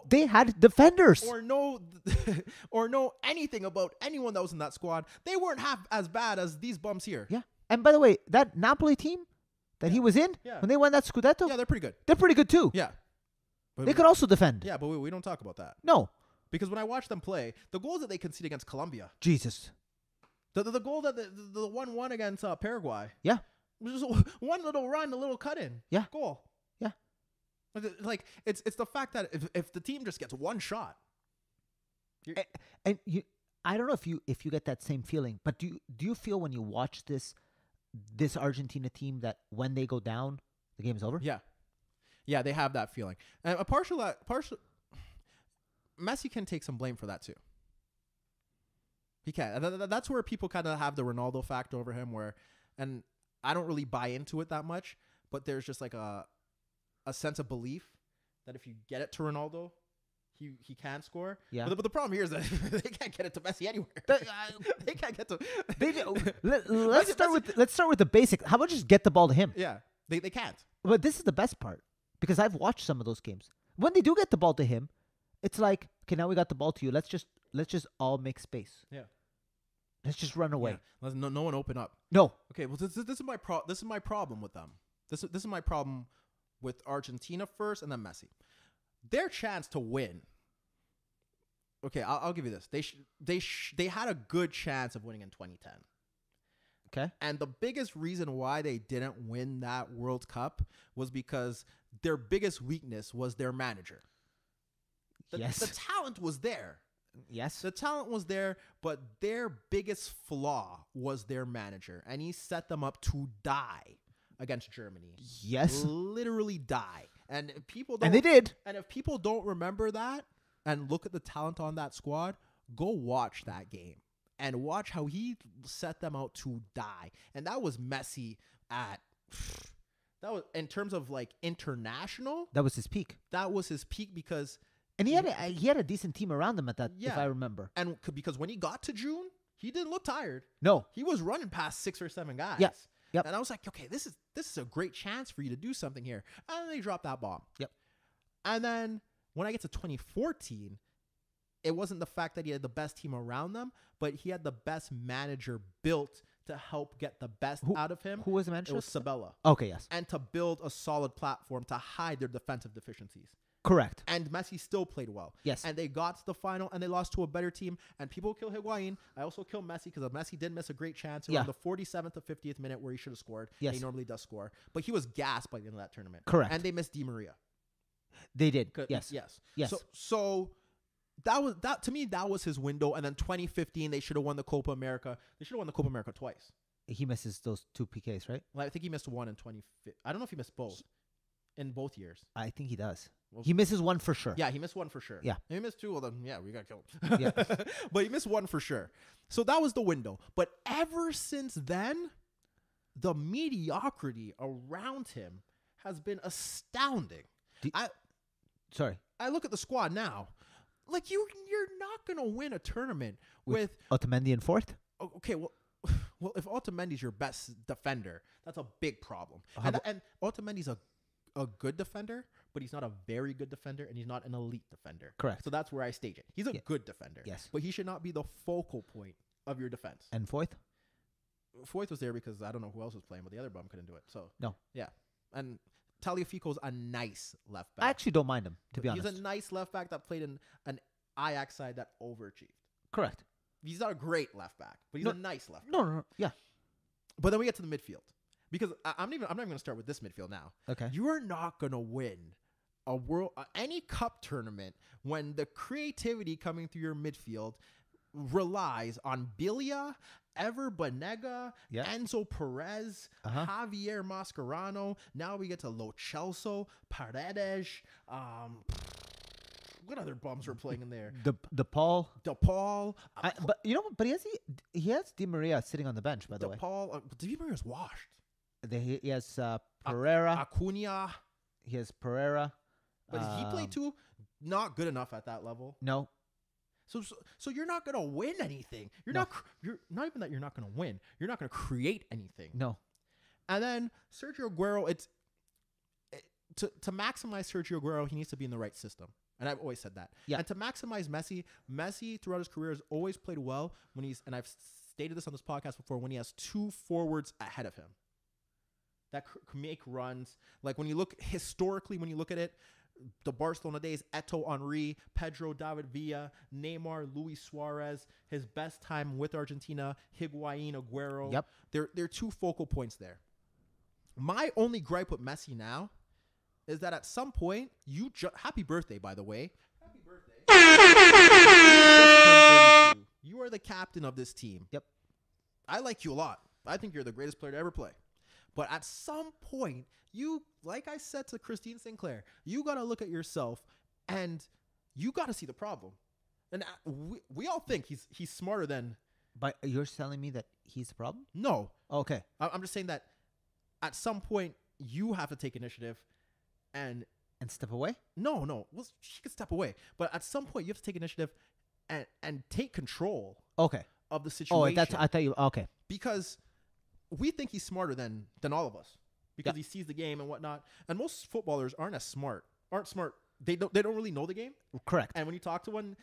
they had defenders or know anything about anyone that was in that squad. They weren't half as bad as these bums here. Yeah, and by the way, that Napoli team that he was in when they won that Scudetto, yeah, they're pretty good. They're pretty good too. Yeah, but they could also defend. Yeah, but we don't talk about that. No. Because when I watch them play, the goals that they concede against Colombia, Jesus, the goal that the 1-1 against Paraguay, yeah, was just one little run, a little cut in, yeah, goal, yeah. Like it's the fact that if the team just gets one shot, and you, I don't know if you get that same feeling, but do you feel when you watch this Argentina team that when they go down, the game's over? Yeah, they have that feeling, and a partial. Messi can take some blame for that too. He can. That's where people kind of have the Ronaldo factor over him, and I don't really buy into it that much, but there's just like a sense of belief that if you get it to Ronaldo, he can score. Yeah. But the problem here is that they can't get it to Messi anywhere. They can't get to. Let's start with the basic. How about just get the ball to him? Yeah, they can't. But this is the best part because I've watched some of those games. When they do get the ball to him, it's like, okay, now we got the ball to you. Let's just all make space. Yeah. Let's just run away. Yeah. No one open up. No. Okay. Well, this is my problem with them. This is my problem with Argentina first, and then Messi. Their chance to win. Okay, I'll give you this. They had a good chance of winning in 2010. Okay. And the biggest reason why they didn't win that World Cup was because their biggest weakness was their manager. Yes. The talent was there. Yes. The talent was there, but their biggest flaw was their manager. And he set them up to die against Germany. Yes. Literally die. And they did. And if people don't remember that and look at the talent on that squad, go watch that game and watch how he set them out to die. And that was Messi that was in terms of like international. That was his peak. That was his peak because. And he had a decent team around him at that, if I remember. And because when he got to June, he didn't look tired. No. He was running past 6 or 7 guys. Yeah. Yep. And I was like, okay, this is a great chance for you to do something here. And then he dropped that bomb. Yep. And then when I get to 2014, it wasn't the fact that he had the best team around them, but he had the best manager built to help get the best out of him. Who was the manager? It was Sabella. Okay, yes. And to build a solid platform to hide their defensive deficiencies. Correct. And Messi still played well. Yes. And they got to the final and they lost to a better team. And people kill Higuain. I also kill Messi because Messi did miss a great chance around the 47th or 50th minute where he should have scored. Yes. He normally does score. But he was gassed by the end of that tournament. Correct. And they missed Di Maria. They did. Yes. Yes. So that to me, that was his window. And then 2015, they should have won the Copa America. They should have won the Copa America twice. He misses those 2 PKs, right? Well, I think he missed one in 2015. I don't know if he missed both. in both years. I think he does. Well, He misses one for sure. Yeah, he missed one for sure. Yeah. If he missed two, well then, yeah, we got killed. Yeah. But he missed one for sure. So that was the window. But ever since then, the mediocrity around him has been astounding. Sorry. I look at the squad now. Like, you're not going to win a tournament with Otamendi in fourth? okay, well, if Otamendi's your best defender, that's a big problem. And Otamendi's a good defender, but he's not a very good defender, and he's not an elite defender. Correct. So that's where I stage it. He's a good defender. Yes. But he should not be the focal point of your defense. And fourth? Fourth was there because I don't know who else was playing, but the other bum couldn't do it. So No. yeah. And Tagliafico's a nice left back. I actually don't mind him, to be honest. He's a nice left back that played in an Ajax side that overachieved. Correct. He's not a great left back, but he's a nice left back. No. Yeah. But then we get to the midfield. Because I'm not even going to start with this midfield now. Okay. You are not going to win any cup tournament when the creativity coming through your midfield relies on Bilia, Ever Banega, Enzo Perez, Javier Mascherano. Now we get to Lo Celso, Paredes. What other bums are playing in there? DePaul. DePaul. But you know, but he has Di Maria sitting on the bench, by the way. DePaul. Di Maria's washed. He has Pereira. Acuna. He has Pereira. But he played too. Not good enough at that level. No. So you're not gonna win anything. You're not even that you're not gonna win. You're not gonna create anything. No. And then Sergio Aguero, to maximize Sergio Aguero, he needs to be in the right system. And I've always said that. Yeah. And to maximize Messi throughout his career has always played well when and I've stated this on this podcast before, when he has two forwards ahead of him that can make runs. Like when you look historically, when you look at it, the Barcelona days, Eto'o Henry, Pedro David Villa, Neymar, Luis Suarez, his best time with Argentina, Higuain, Aguero. Yep. They're two focal points there. My only gripe with Messi now is that at some point, happy birthday, by the way. Happy birthday. You are the captain of this team. Yep. I like you a lot. I think you're the greatest player to ever play. But at some point, like I said to Christine Sinclair, you got to look at yourself and you got to see the problem. And we all think he's smarter than... But you're telling me that he's the problem? No. Okay. I'm just saying that at some point, you have to take initiative and step away? No. Well, she could step away. But at some point, you have to take initiative and take control of the situation. I thought you... Okay. Because we think he's smarter than all of us. Because he sees the game and whatnot. And most footballers aren't smart. They don't really know the game. Correct. And when you talk to one,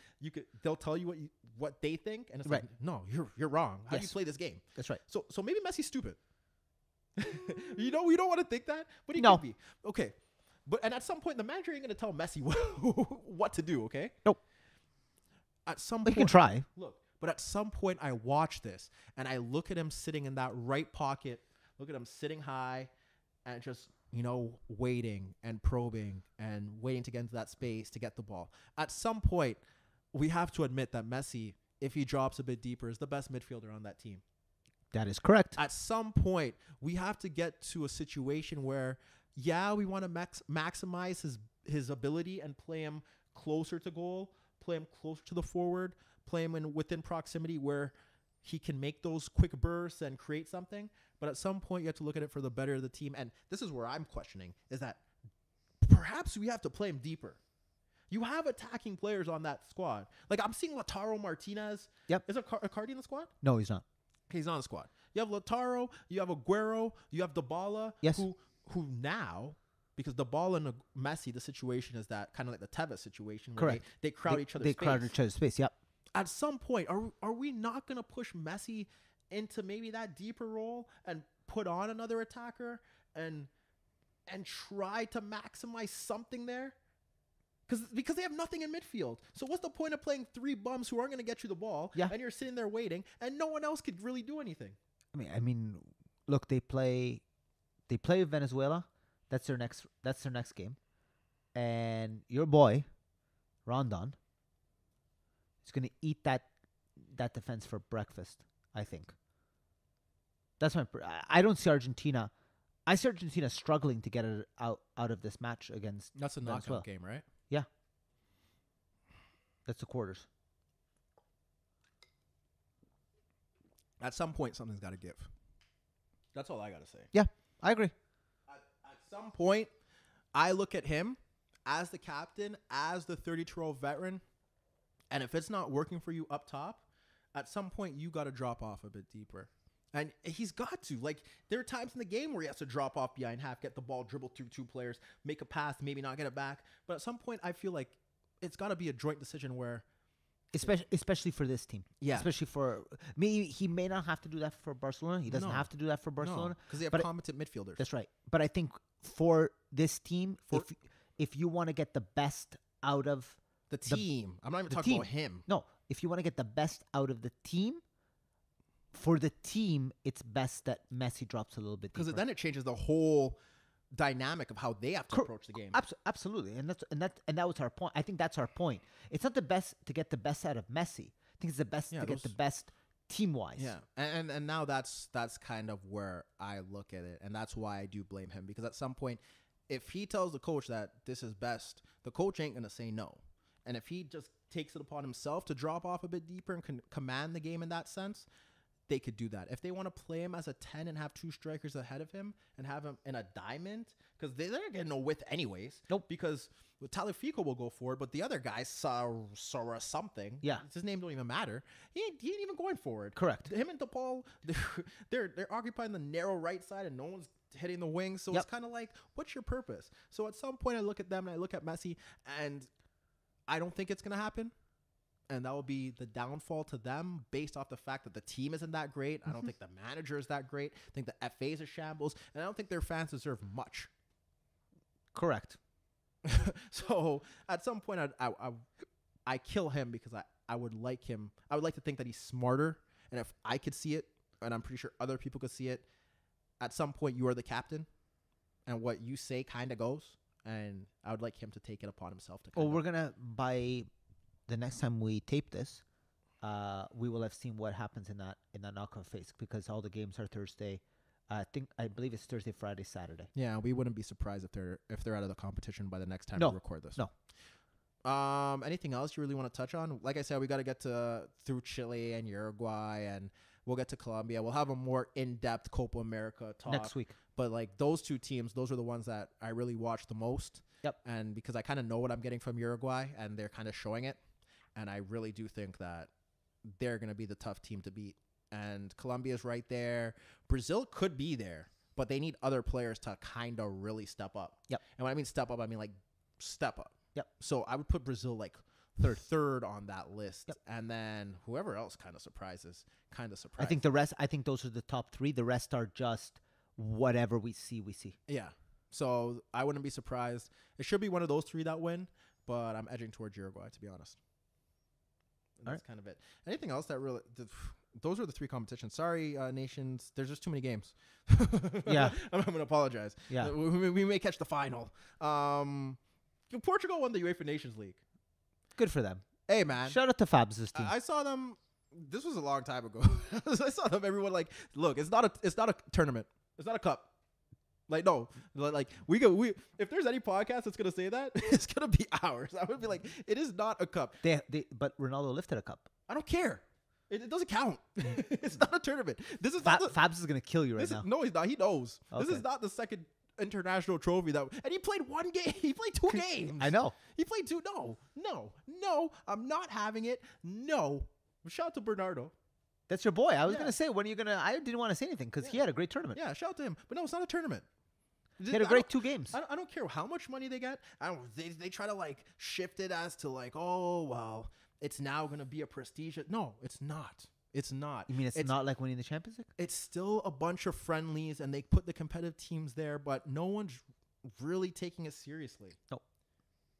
they'll tell you what they think, and it's like, no, you're wrong. How do you play this game? That's right. So maybe Messi's stupid. We don't want to think that, but he could be. Okay. And at some point, the manager ain't gonna tell Messi what to do, okay? Nope. At some But point, you can try. Look, but at some point I watch this and I look at him sitting in that right pocket, look at him sitting high and just, waiting and probing and waiting to get into that space to get the ball. At some point, we have to admit that Messi, if he drops a bit deeper, is the best midfielder on that team. That is correct. At some point, we have to get to a situation where, we want to maximize his ability and play him closer to goal, play him closer to the forward, play him within proximity where he can make those quick bursts and create something. But at some point, you have to look at it for the better of the team. And this is where I'm questioning, is that perhaps we have to play him deeper. You have attacking players on that squad. Like, I'm seeing Lautaro Martinez. Yep. Is Icardi in the squad? No, he's not. He's on the squad. You have Lautaro, you have Aguero, you have Dybala. Yes. Who now, because Dybala and Messi, the situation is that kind of like the Tevez situation where Correct. they crowd each other's space. They crowd each other's space, yep. At some point, are we not going to push Messi into maybe that deeper role and put on another attacker and try to maximize something there? Because they have nothing in midfield. So what's the point of playing three bums who aren't going to get you the ball and you're sitting there waiting and no one else could really do anything? I mean, look, they play Venezuela. That's their next game. And your boy, Rondon, is going to eat that defense for breakfast, I think. That's my. I don't see Argentina. I see Argentina struggling to get it out of this match against. That's a Venezuela. knockout game, right? Yeah. That's the quarters. At some point, something's got to give. That's all I got to say. Yeah, I agree. At some point, I look at him as the captain, as the 32-year-old veteran, and if it's not working for you up top, at some point, you got to drop off a bit deeper. And he's got to. Like, there are times in the game where he has to drop off behind half, get the ball, dribble through two players, make a pass, maybe not get it back. But at some point, I feel like it's got to be a joint decision where... Especially for this team. Yeah. Especially for me, he may not have to do that for Barcelona. He doesn't have to do that for Barcelona. Because they have competent midfielders. That's right. But I think for this team, if you want to get the best out of the team, I'm not even talking about him. No, if you want to get the best out of the team, for the team, it's best that Messi drops a little bit deeper. Because then it changes the whole dynamic of how they have to approach the game. Absolutely, and that was our point. I think that's our point. It's not the best to get the best out of Messi. I think it's the best to get the best team wise. Yeah, and now that's kind of where I look at it, and that's why I do blame him, because at some point, if he tells the coach that this is best, the coach ain't gonna say no, and if he just takes it upon himself to drop off a bit deeper and can command the game in that sense, they could do that. If they want to play him as a 10 and have two strikers ahead of him and have him in a diamond, because they're getting no width anyways. Nope. Because Tagliafico will go forward, but the other guy saw something. Yeah. His name don't even matter. He ain't even going forward. Correct. Him and DePaul, they're occupying the narrow right side and no one's hitting the wings. So it's kind of like, what's your purpose? So at some point I look at them and I look at Messi and I don't think it's going to happen. And that will be the downfall to them based off the fact that the team isn't that great. I don't think the manager is that great. I think the FA is a shambles. And I don't think their fans deserve much. Correct. So at some point, I kill him because I would like him. I would like to think that he's smarter. And if I could see it, and I'm pretty sure other people could see it, at some point you are the captain. And what you say kind of goes. And I would like him to take it upon himself to we're going to, by the next time we tape this, we will have seen what happens in that knockout phase, because all the games are Thursday. I believe it's Thursday, Friday, Saturday. Yeah, we wouldn't be surprised if they're out of the competition by the next time we record this. No. Anything else you really want to touch on? Like I said, we got to get through Chile and Uruguay, and we'll get to Colombia. We'll have a more in-depth Copa America talk next week. But like those two teams, those are the ones that I really watch the most. Yep. And because I kind of know what I'm getting from Uruguay, and they're kind of showing it. And I really do think that they're going to be the tough team to beat. And Colombia's right there. Brazil could be there, but they need other players to kind of really step up. Yep. And when I mean step up, I mean like step up. Yep. So I would put Brazil like third on that list. Yep. And then whoever else kind of surprises. I think those are the top three. The rest are just whatever we see. Yeah. So I wouldn't be surprised. It should be one of those three that win, but I'm edging towards Uruguay, to be honest. And that's kind of it. Anything else that really... Those are the three competitions. Sorry, nations. There's just too many games. Yeah. I'm going to apologize. Yeah. We may catch the final. Portugal won the UEFA Nations League. Good for them. Hey, man. Shout out to Fabs' team. I saw them... This was a long time ago. I saw them, everyone like, look, it's not a tournament. It's not a cup. Like, no, like if there's any podcast that's gonna say that, it's gonna be ours. I would be like, it is not a cup. But Ronaldo lifted a cup. I don't care. It doesn't count. It's not a tournament. This is Fabs is gonna kill you right now. No, he's not. He knows. Okay. This is not the second international trophy and he played one game. He played two games. I know. He played two. No. I'm not having it. No. Shout out to Bernardo. That's your boy. I was gonna say, when are you gonna? I didn't want to say anything because he had a great tournament. Yeah, shout out to him. But no, it's not a tournament. He had a great 2 games. I don't care how much money they get. They try to like shift it as to like, oh well, it's now gonna be a prestige. No, it's not. It's not. You mean it's not like winning the Champions League? It's still a bunch of friendlies, and they put the competitive teams there, but no one's really taking it seriously. No.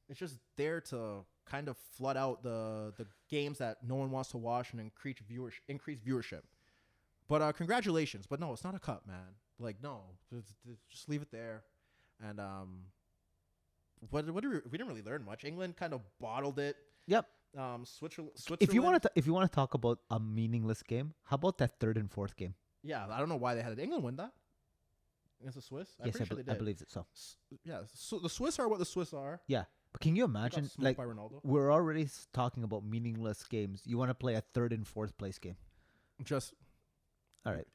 It's just there to kind of flood out the games that no one wants to watch and increase viewership. But congratulations. But no, it's not a cup, man. Like, no, just leave it there. And we didn't really learn much. England kind of bottled it. Yep. Switzerland. If you want to talk about a meaningless game, how about that 3rd and 4th game? Yeah, I don't know why they had it. England win that. against the Swiss? I'm Yes, pretty sure they did. I believe it so. Yeah, so the Swiss are what the Swiss are. Yeah. But can you They got imagine, smoked like, by Ronaldo. we're already talking about meaningless games. You want to play a third and fourth place game. Just All right.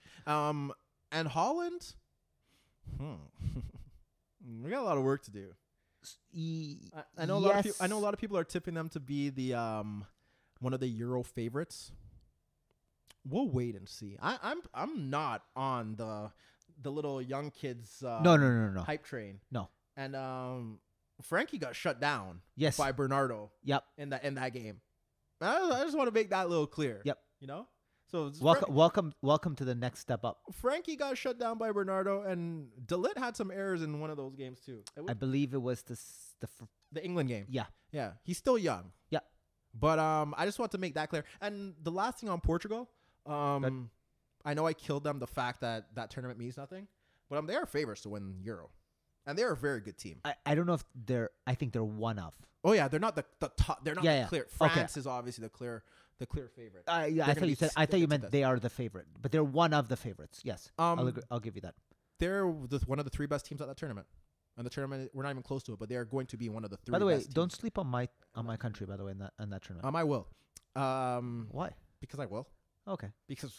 and Holland. We got a lot of work to do. I know a lot of people. I know a lot of people are tipping them to be the one of the Euro favorites. We'll wait and see. I'm not on the little young kids No. hype train. No. And Frankie got shut down Yes. by Bernardo Yep. in that game. I just want to make that a little clear. Yep. You know? So it's Welcome to the next step up. Frankie got shut down by Bernardo, and De Ligt had some errors in one of those games too. I believe it was The England game. yeah. Yeah. He's still young. Yeah. But I just want to make that clear. And the last thing on Portugal, I know I killed them the fact that tournament means nothing, but they are favorites to win Euro. And they're a very good team. I don't know if I think they're one of. Oh yeah, they're not the top. They're not Yeah, clear. yeah. France is obviously the clear favorite. Yeah, I thought you meant they are the favorite, but they're one of the favorites. Yes, I'll give you that. They're one of the 3 best teams at that tournament. And the tournament, we're not even close to it, but they are going to be one of the 3 By the way, best don't teams. sleep on my country. By the way, in that tournament. I will. Why? Because I will. Okay. Because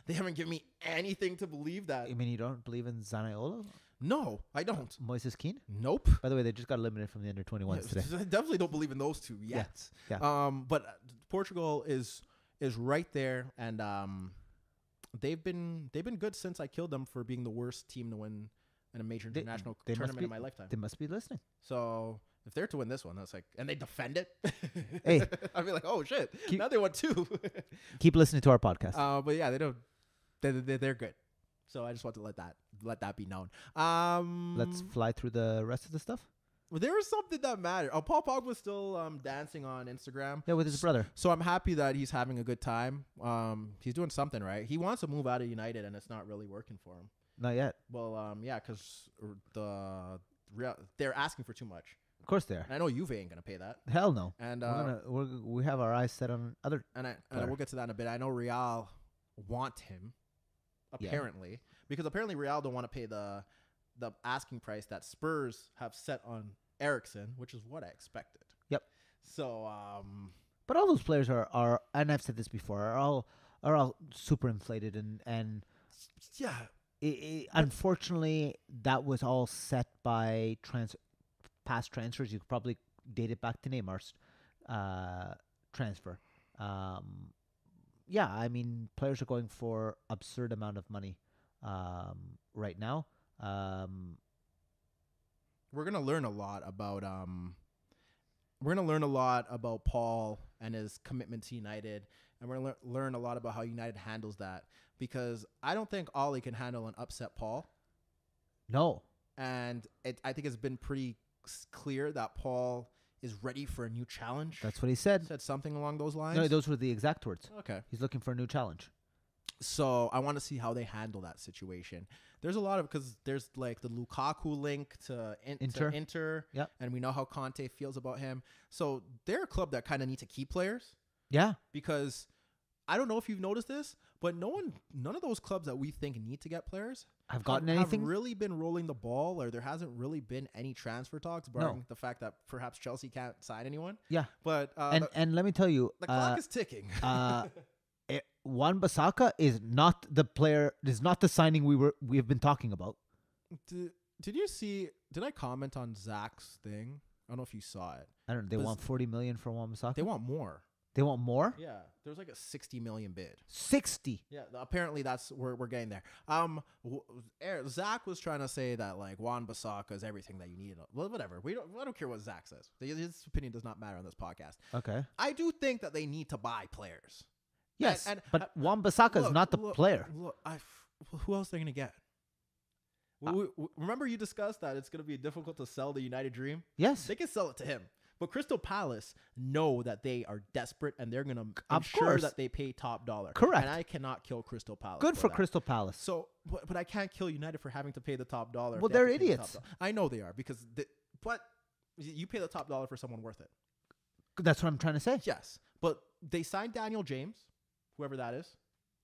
they haven't given me anything to believe that. I mean, you don't believe in Zaniolo? No, I don't. Moises Keane? Nope. By the way, they just got eliminated from the under-21s today. I definitely don't believe in those two yet. Yeah. But Portugal is right there, and they've been good since I killed them for being the worst team to win in a major international tournament in my lifetime. They must be listening. So if they're to win this one, that's like, and they defend it. Hey, I'd be like, oh shit! Now they won 2. Keep listening to our podcast. But yeah, they don't. They're good. So I just want to let that be known. Let's fly through the rest of the stuff. There was something that mattered. Paul Pogba's still dancing on Instagram. Yeah, with his brother. So I'm happy that he's having a good time. He's doing something right. He wants to move out of United, and it's not really working for him. Not yet. Well, yeah, because they're asking for too much. Of course they are. And I know Juve ain't gonna pay that. Hell no. And we have our eyes set on other. And we'll get to that in a bit. I know Real want him, apparently, because apparently Real don't want to pay the asking price that Spurs have set on Eriksen, which is what I expected. Yep. So, but all those players are, and I've said this before, are all super inflated and yeah. Unfortunately, that was all set by past transfers. You could probably date it back to Neymar's transfer. Yeah, I mean, players are going for absurd amount of money right now. We're gonna learn a lot about Paul and his commitment to United, and we're gonna learn a lot about how United handles that, because I don't think Ollie can handle an upset Paul. No, and I think it's been pretty clear that Paul is ready for a new challenge. That's what he said. Said something along those lines. No, those were the exact words. Okay. He's looking for a new challenge. So I want to see how they handle that situation. There's a lot of, because there's like the Lukaku link to Inter. Yep. And we know how Conte feels about him. So they're a club that kind of need to keep players. Yeah. Because I don't know if you've noticed this, but none of those clubs that we think need to get players have gotten anything. Have really been rolling the ball, or there hasn't really been any transfer talks, barring the fact that perhaps Chelsea can't sign anyone. Yeah. But and let me tell you, the clock is ticking. Wan-Bissaka is not the player. Is not the signing we've been talking about. Did you see? Did I comment on Zach's thing? I don't know if you saw it. I don't know. They want 40 million for Wan-Bissaka. They want more. They want more? Yeah, there's like a 60 million bid. 60. Yeah, apparently that's where we're getting there. Zach was trying to say that like Wan-Bissaka is everything that you need. Well, whatever. I don't care what Zach says. His opinion does not matter on this podcast. Okay. I do think that they need to buy players. Yes, but Wan-Bissaka is not the player. Look, who else are they going to get? Remember you discussed that it's going to be difficult to sell the United Dream? Yes. They can sell it to him. But Crystal Palace know that they are desperate, and they're going to Of ensure course. that they pay top dollar. Correct. And I cannot kill Crystal Palace. Good for that. Crystal Palace. So, but I can't kill United for having to pay the top dollar. Well, they're idiots. I know they are, because but you pay the top dollar for someone worth it. That's what I'm trying to say. Yes, but they signed Daniel James, whoever that is,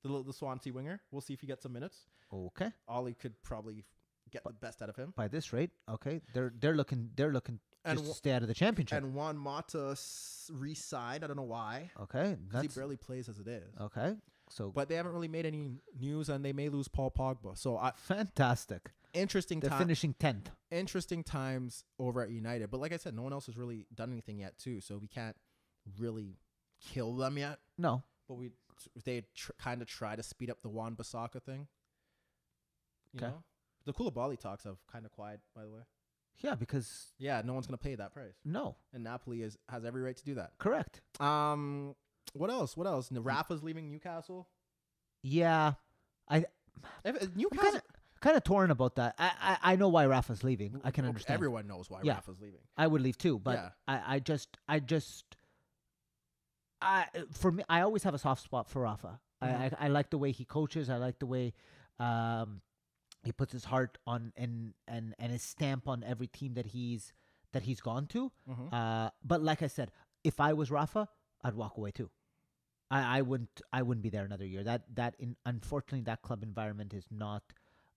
the Swansea winger. We'll see if he gets some minutes. Okay. Ollie could probably get the best out of him. By this rate, okay, they're looking And just to stay out of the championship. And Juan Mata re-signed. I don't know why. Okay, Because he barely plays as it is. okay. So, But they haven't really made any news, and they may lose Paul Pogba. So fantastic. interesting. They're finishing 10th. Interesting times over at United. But like I said, no one else has really done anything yet, too. So we can't really kill them yet. No, But they kind of try to speed up the Wan Bissaka thing. You Okay. know? The Koulibaly talks have kind of quiet, by the way. yeah, because Yeah, no one's gonna pay that price, no, and Napoli has every right to do that. correct. What else? Rafa's leaving Newcastle. Yeah, Newcastle. kind of torn about that. I know why Rafa's leaving. I can understand. Everyone knows why Yeah. Rafa's leaving. I would leave too, but Yeah. for me, I always have a soft spot for Rafa. I like the way he coaches. I like the way he puts his heart on and his stamp on every team that he's gone to. But like I said, if I was Rafa, I'd walk away too. I wouldn't be there another year. Unfortunately that club environment is not.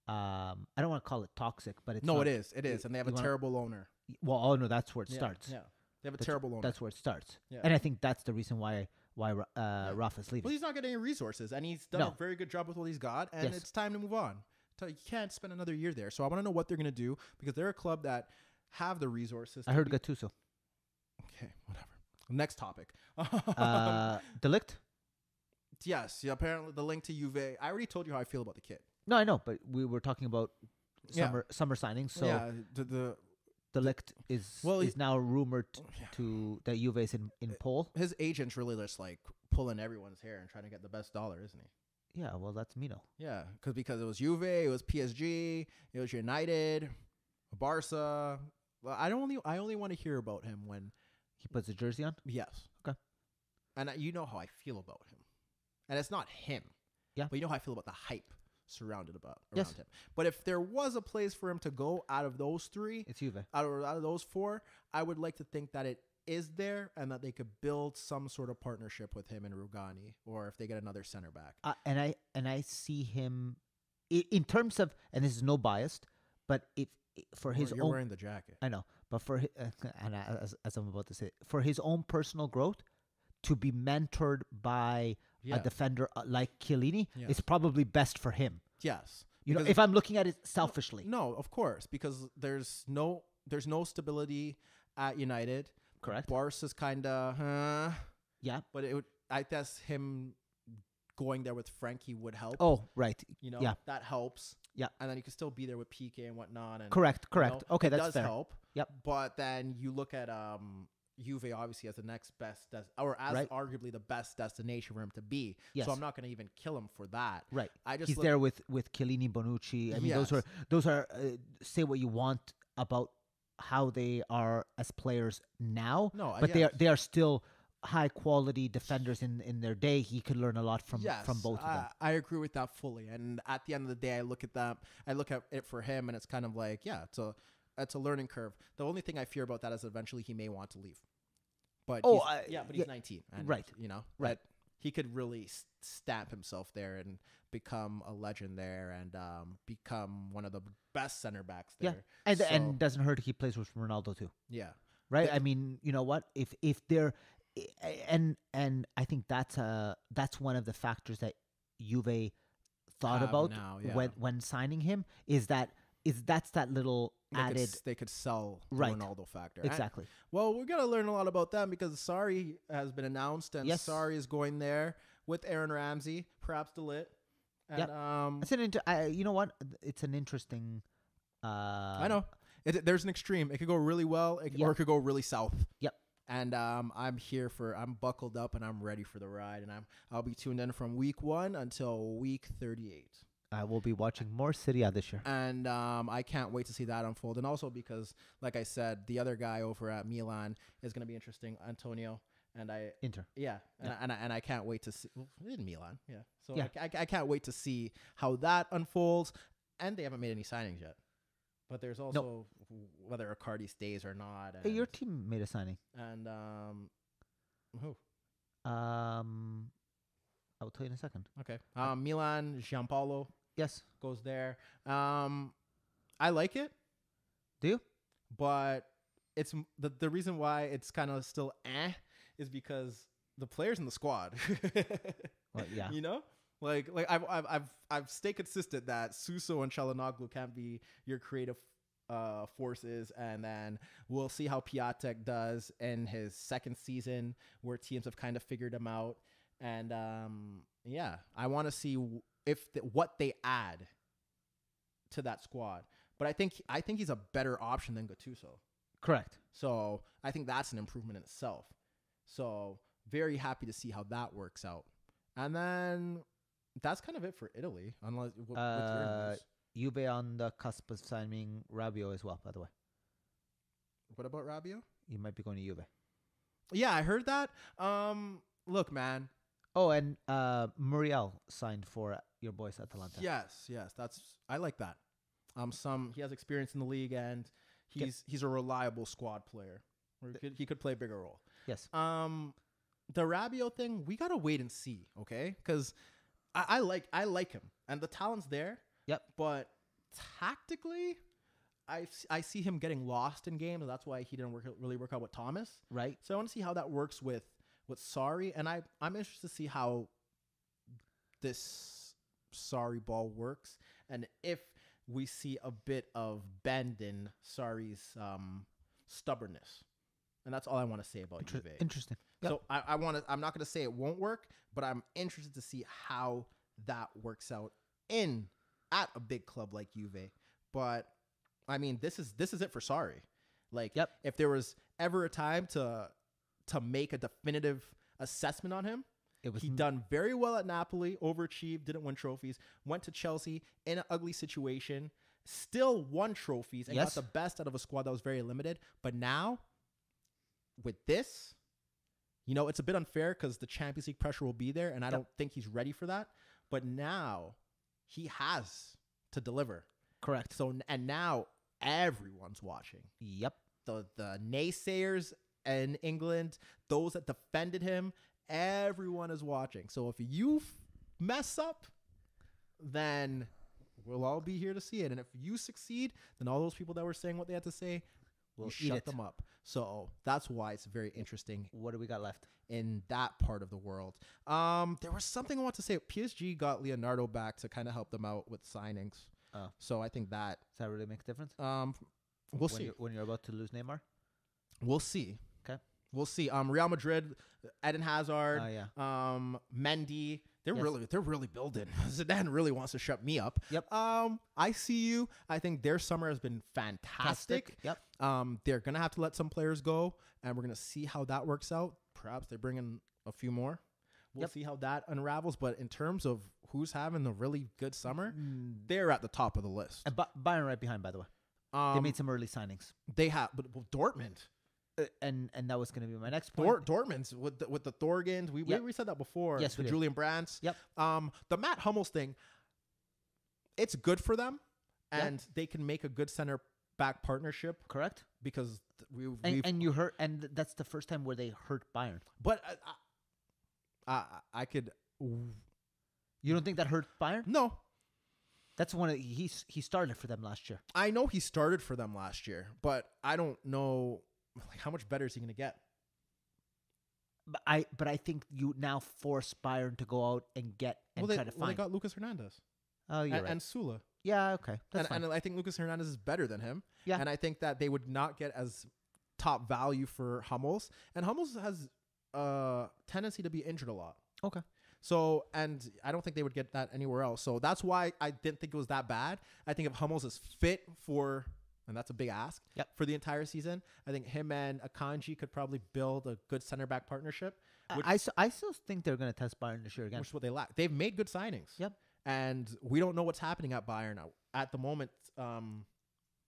I don't want to call it toxic, but it's not, it is, and they have a terrible owner. Well, oh no, that's where it starts. Yeah, they have a terrible owner. That's where it starts. Yeah. And I think that's the reason why Rafa's leaving. Well, he's not getting any resources, and he's done a very good job with what he's got, and Yes. it's time to move on. So you can't spend another year there. So I want to know what they're going to do, because they're a club that have the resources. I heard Gattuso. Okay, whatever. Next topic. Delict? Yes, yeah, apparently the link to Juve. I already told you how I feel about the kid. No, I know, but we were talking about Yeah. summer signings. So yeah, the Delict is now rumored that Juve is in pole. his agent's really just like pulling everyone's hair and trying to get the best dollar, isn't he? Yeah, well, that's Mino. Yeah, because it was Juve, it was PSG, it was United, Barca. Well, I only want to hear about him when He puts the jersey on. yes. Okay. And you know how I feel about him, and it's not him. Yeah. But you know how I feel about the hype surrounded around Yes. him. But if there was a place for him to go out of those three, It's Juve. out of those four, I would like to think that it is there, and that they could build some sort of partnership with him and Rugani, or if they get another center back. And I see him in terms of, and this is no bias, but if for his You're own, wearing the jacket. I know, but for and as I'm about to say, for his own personal growth, to be mentored by Yeah. a defender like Chiellini Yes. is probably best for him. Yes. You know, Because- if I'm looking at it selfishly. No, of course, because there's no stability at United. Correct. Barca's kind of, Yeah. but I guess him going there with Frankie would help. Oh, right. You know, Yeah. that helps. Yeah. And then you can still be there with PK and whatnot. And, Correct. you know, Okay, it that's does fair. help. Yep. But then you look at Juve obviously as the next best, or as Right. arguably the best destination for him to be. Yes. So I'm not going to even kill him for that. Right. I just He's there with Chiellini, Bonucci. I mean, Yes. those are say what you want about how they are as players now. No, but yes. they are still high quality defenders in their day. He could learn a lot from both of them. I agree with that fully. And at the end of the day, I look at it for him, and it's kind of like, yeah, it's a learning curve. The only thing I fear about that is eventually he may want to leave. But he's 19, and, right. You know, Right. but he could really stamp himself there and become a legend there, and become one of the best center backs there. Yeah, and doesn't hurt he plays with Ronaldo too. Yeah. Right. I mean, you know what? If they're and I think that's one of the factors that Juve thought Have about now, yeah. when signing him that's that little added They could sell the Right. Ronaldo factor. exactly. Well, we're going to learn a lot about them, because Sarri has been announced, and Yes. Sarri is going there with Aaron Ramsey, perhaps Delit. And, Yep. It's you know what? It's an interesting. I know. There's an extreme. It could go really well, or it could go really south. Yep. And I'm buckled up, and I'm ready for the ride, and I'll be tuned in from week 1 until week 38. I will be watching more Serie A this year. And I can't wait to see that unfold. And also because, like I said, the other guy over at Milan is going to be interesting, Antonio. And Inter. Yeah, and I can't wait to see in Milan. Yeah, so Yeah. I can't wait to see how that unfolds. And they haven't made any signings yet. But there's also whether Icardi stays or not. And, Hey, your team made a signing. And who? I will tell you in a second. Okay. Milan, Gianpaolo Yes. goes there. I like it, Do you? but it's the reason why it's kind of still is because the players in the squad. Well, yeah. You know, like I've stayed consistent that Suso and Çalhanoğlu can't be your creative forces, and then we'll see how Piatek does in his second season, where teams have kind of figured him out, and yeah, I want to see what they add to that squad. But I think he's a better option than Gattuso. Correct. So I think that's an improvement in itself. So very happy to see how that works out. And then that's kind of it for Italy, unless with your news. Juve on the cusp of signing Rabiot as well, by the way. What about Rabiot? You might be going to Juve. Yeah, I heard that. Look, man. Oh, and Muriel signed for your boys Atalanta. Yes, I like that. He has experience in the league, and he's a reliable squad player. He could play a bigger role. Yes. The Rabiot thing, we gotta wait and see, okay? Because I like him, and the talent's there. Yep. But tactically, I see him getting lost in games, and that's why he didn't really work out with Thomas. Right. So I want to see how that works with Sarri, and I'm interested to see how this Sarri ball works, and if we see a bit of bend in Sarri's stubbornness. And that's all I want to say about Juve. Interesting. Yep. So I'm not going to say it won't work, but I'm interested to see how that works out at a big club like Juve. But I mean, this is it for Sarri. Like, if there was ever a time to make a definitive assessment on him, he done very well at Napoli, overachieved, didn't win trophies, went to Chelsea in an ugly situation, still won trophies and got the best out of a squad that was very limited. But now, with this, it's a bit unfair because the Champions League pressure will be there, and I don't think he's ready for that. But now he has to deliver. Correct. So, and now everyone's watching. Yep. The naysayers in England, those that defended him, everyone is watching. So if you mess up, then we'll all be here to see it. And if you succeed, then all those people that were saying what they had to say, we'll shut them up. So that's why it's very interesting. What do we got left in that part of the world? There was something I want to say. PSG got Leonardo back to kind of help them out with signings. Oh. So I think that does that really make a difference? We'll see. When you're about to lose Neymar? We'll see. Okay. We'll see. Real Madrid, Eden Hazard, Mendy, they're really building. Zidane really wants to shut me up. Yep. I see you. I think their summer has been fantastic. Yep. They're gonna have to let some players go, and we're gonna see how that works out. Perhaps they bring in a few more. We'll see how that unravels. But in terms of who's having a really good summer, they're at the top of the list. And Bayern right behind, by the way. They made some early signings. They have, but Dortmund. And that was going to be my next point. Dortmund's with the Thorgans. We said that before. Yes, the Julian Brandts. Yep. The Matt Hummels thing. It's good for them, and they can make a good center back partnership. Correct. Because and you hurt, and that's the first time where they hurt Bayern. But I could. You don't think that hurt Bayern? No. That's he started for them last year. I know he started for them last year, but I don't know. Like, how much better is he going to get? But I think you now force Bayern to go out and try to find. Well, they got Lucas Hernandez. Oh, you're right. And Sula. Yeah, okay. That's fine. And I think Lucas Hernandez is better than him. Yeah. And I think that they would not get as top value for Hummels. And Hummels has a tendency to be injured a lot. Okay. So, and I don't think they would get that anywhere else. So that's why I didn't think it was that bad. I think if Hummels is fit for... And that's a big ask for the entire season. I think him and Akanji could probably build a good center back partnership. I still think they're going to test Bayern this year again. Which is what they lack. They've made good signings. Yep. And we don't know what's happening at Bayern now. At the moment,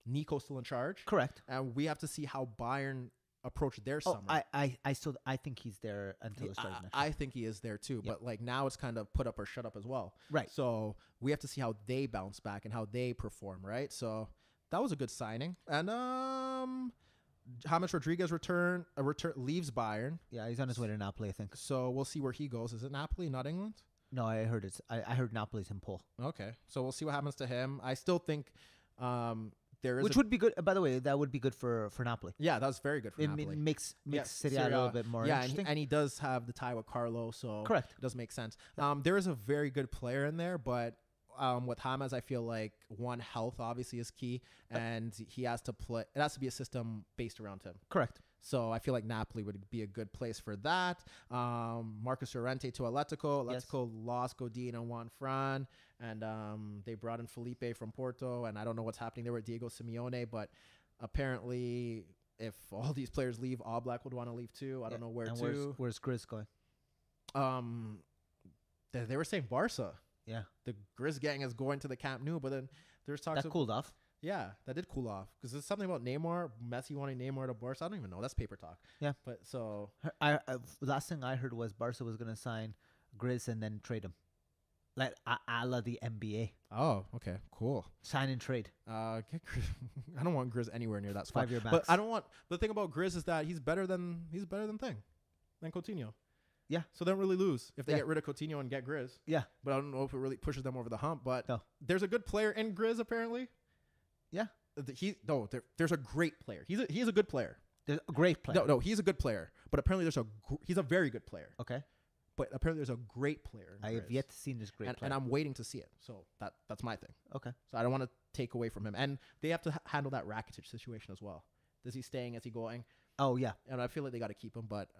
Nico's still in charge. Correct. And we have to see how Bayern approach their summer. I think he's there until the start of next year. I think he is there too. Yep. But like now it's kind of put up or shut up as well. Right. So we have to see how they bounce back and how they perform, right? So that was a good signing. And James Rodriguez leaves Bayern. Yeah, he's on his way to Napoli, I think. So we'll see where he goes. Is it Napoli, not England? No, I heard Napoli's in pull. Okay. So we'll see what happens to him. I still think There is Which would be good. By the way, that would be good for Napoli. yeah, that was very good for It Napoli. makes Serie A a Serie little A. bit more Yeah, interesting. and he does have the tie with Carlo, so Correct. it does make sense. There is a very good player in there, but with James, I feel like health obviously is key, and he has to play. It has to be a system based around him. Correct. So I feel like Napoli would be a good place for that. Marcus Llorente to Atletico. Atletico lost Godin and Juan Fran, and they brought in Felipe from Porto, and I don't know what's happening there with Diego Simeone, but apparently if all these players leave, Oblak would want to leave too. I don't know where and to. Where's Grizz going? They were saying Barca. Yeah. The Grizz gang is going to the Camp Nou, but then there's talks That cooled off. Yeah, that did cool off because there's something about Neymar, Messi wanting Neymar to Barca. I don't even know. That's paper talk. Yeah. But so Last thing I heard was Barca was going to sign Grizz and then trade him. Like a la the NBA. oh, okay, cool. Sign and trade. Get Grizz. I don't want Grizz anywhere near that spot. 5-year But max. I don't want the thing about Grizz is that he's better than Coutinho. Yeah. So they don't really lose if they Yeah. get rid of Coutinho and get Grizz. Yeah. But I don't know if it really pushes them over the hump. But No. there's a good player in Grizz apparently. Yeah. There's a great player. He's a good player. There's a great player. No, he's a good player. But apparently he's a very good player. Okay. But apparently there's a great player. In I have Grizz. yet to see this great player. And I'm waiting to see it. So that's my thing. Okay. So I don't want to take away from him. And they have to handle that Rakitic situation as well. Is he staying? Is he going? Oh, yeah. And I feel like they got to keep him, but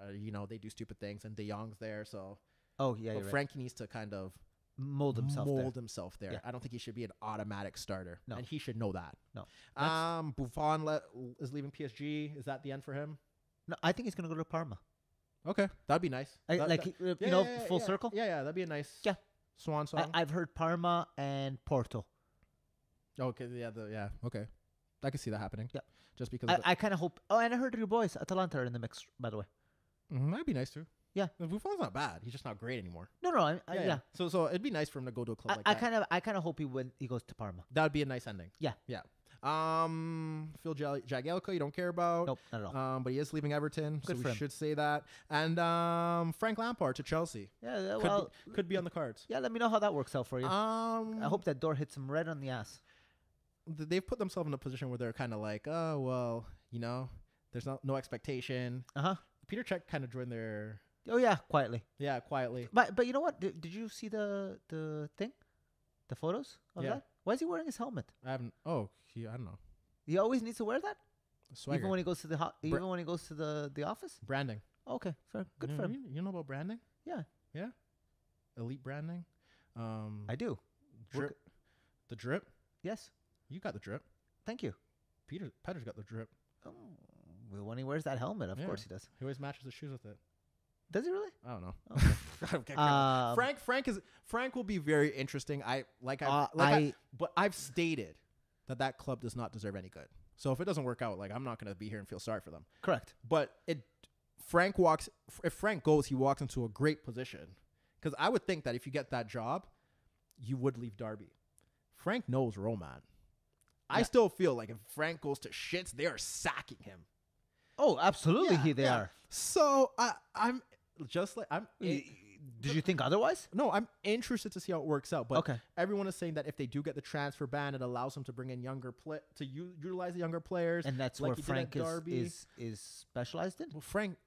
they do stupid things, and De Jong's there, so. Oh, yeah, But you're right. Frankie needs to kind of Mold himself there. there. Yeah. I don't think he should be an automatic starter. No. And he should know that. No. Buffon is leaving PSG. Is that the end for him? No, I think he's going to go to Parma. Okay, that'd be nice. Full circle? Yeah, that'd be a nice Yeah. swan song. I've heard Parma and Porto. Okay, okay. I can see that happening. Yeah. Just because I kind of hope. Oh, and I heard your boys, Atalanta, are in the mix, by the way. that'd be nice too. Yeah. Buffon's not bad. He's just not great anymore. No, yeah. So it'd be nice for him to go to a club like I that. I kind of hope he goes to Parma. That'd be a nice ending. Yeah. Yeah. Phil Jagielka, you don't care about. Nope, not at all. But he is leaving Everton, Good so for we him. should say that. And Frank Lampard to Chelsea. Yeah, Could be on the cards. yeah. Let me know how that works out for you. I I hope that door hits him right on the ass. they've put themselves in a position where they're kind of like, oh well, there's no expectation. Peter Cech kind of joined their Oh yeah, quietly. quietly. But you know what? Did you see the thing, the photos of Yeah. that? Why is he wearing his helmet? I haven't. Oh, I don't know. He always needs to wear that, Swagger. even when he goes to the office. Branding. Okay, fair. Good for him. You know about branding? Yeah, Elite branding. I do. Drip. The drip. Yes, You got the drip. thank you. Peter's got the drip. Oh, well, when he wears that helmet, of Yeah. course he does. He always matches his shoes with it. Does he really? I don't know. Okay. I don't care. Frank will be very interesting. But I've stated that club does not deserve any good. So if it doesn't work out, I'm not going to be here and feel sorry for them. Correct. But if Frank goes, he walks into a great position. Because I would think that if you get that job, you would leave Derby. Frank knows Roman. I still feel like if Frank goes to shits, they are sacking him. Oh, absolutely, they are. So I'm just like Did you think otherwise? No, I'm interested to see how it works out. But Okay. everyone is saying that if they do get the transfer ban, it allows them to bring in utilize the younger players. And that's like where he did Frank at Derby. is specialized in.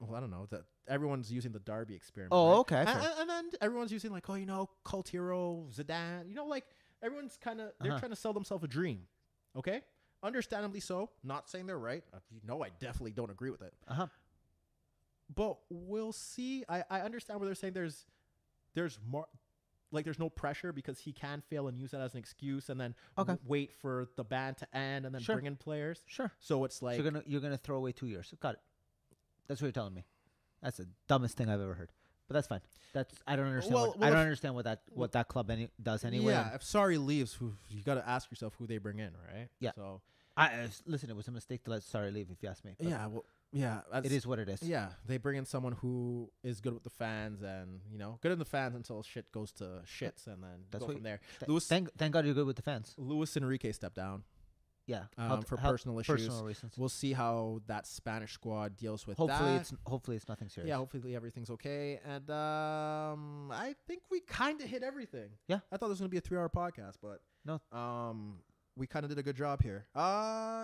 Well, I don't know. That everyone's using the Derby experiment. Oh, right? okay, fair. And then everyone's using Cultiro, Zidane. Everyone's kind of they're trying to sell themselves a dream. Okay, understandably so. Not saying they're right. I definitely don't agree with it. But we'll see. I understand where they're saying there's more, there's no pressure because he can fail and use that as an excuse, and then wait for the ban to end and then bring in players. Sure. So it's like you're gonna throw away 2 years. Got it. That's what you're telling me. That's the dumbest thing I've ever heard. But that's fine. I don't understand. I don't understand what that club does anyway. Yeah, if Sarri leaves, you got to ask yourself who they bring in, right? Yeah. So listen, it was a mistake to let Sarri leave, if you ask me. But yeah, well, yeah, it is what it is. Yeah, they bring in someone who is good with the fans and good in the fans until shit goes to shits, and then go from there. Thank God you're good with the fans. Luis Enrique stepped down. Yeah, for personal issues. Personal reasons. We'll see how that Spanish squad deals with hopefully that. Hopefully it's nothing serious. Yeah, hopefully everything's okay. And I think we kind of hit everything. Yeah. I thought this was going to be a 3-hour podcast, but no. we kind of did a good job here.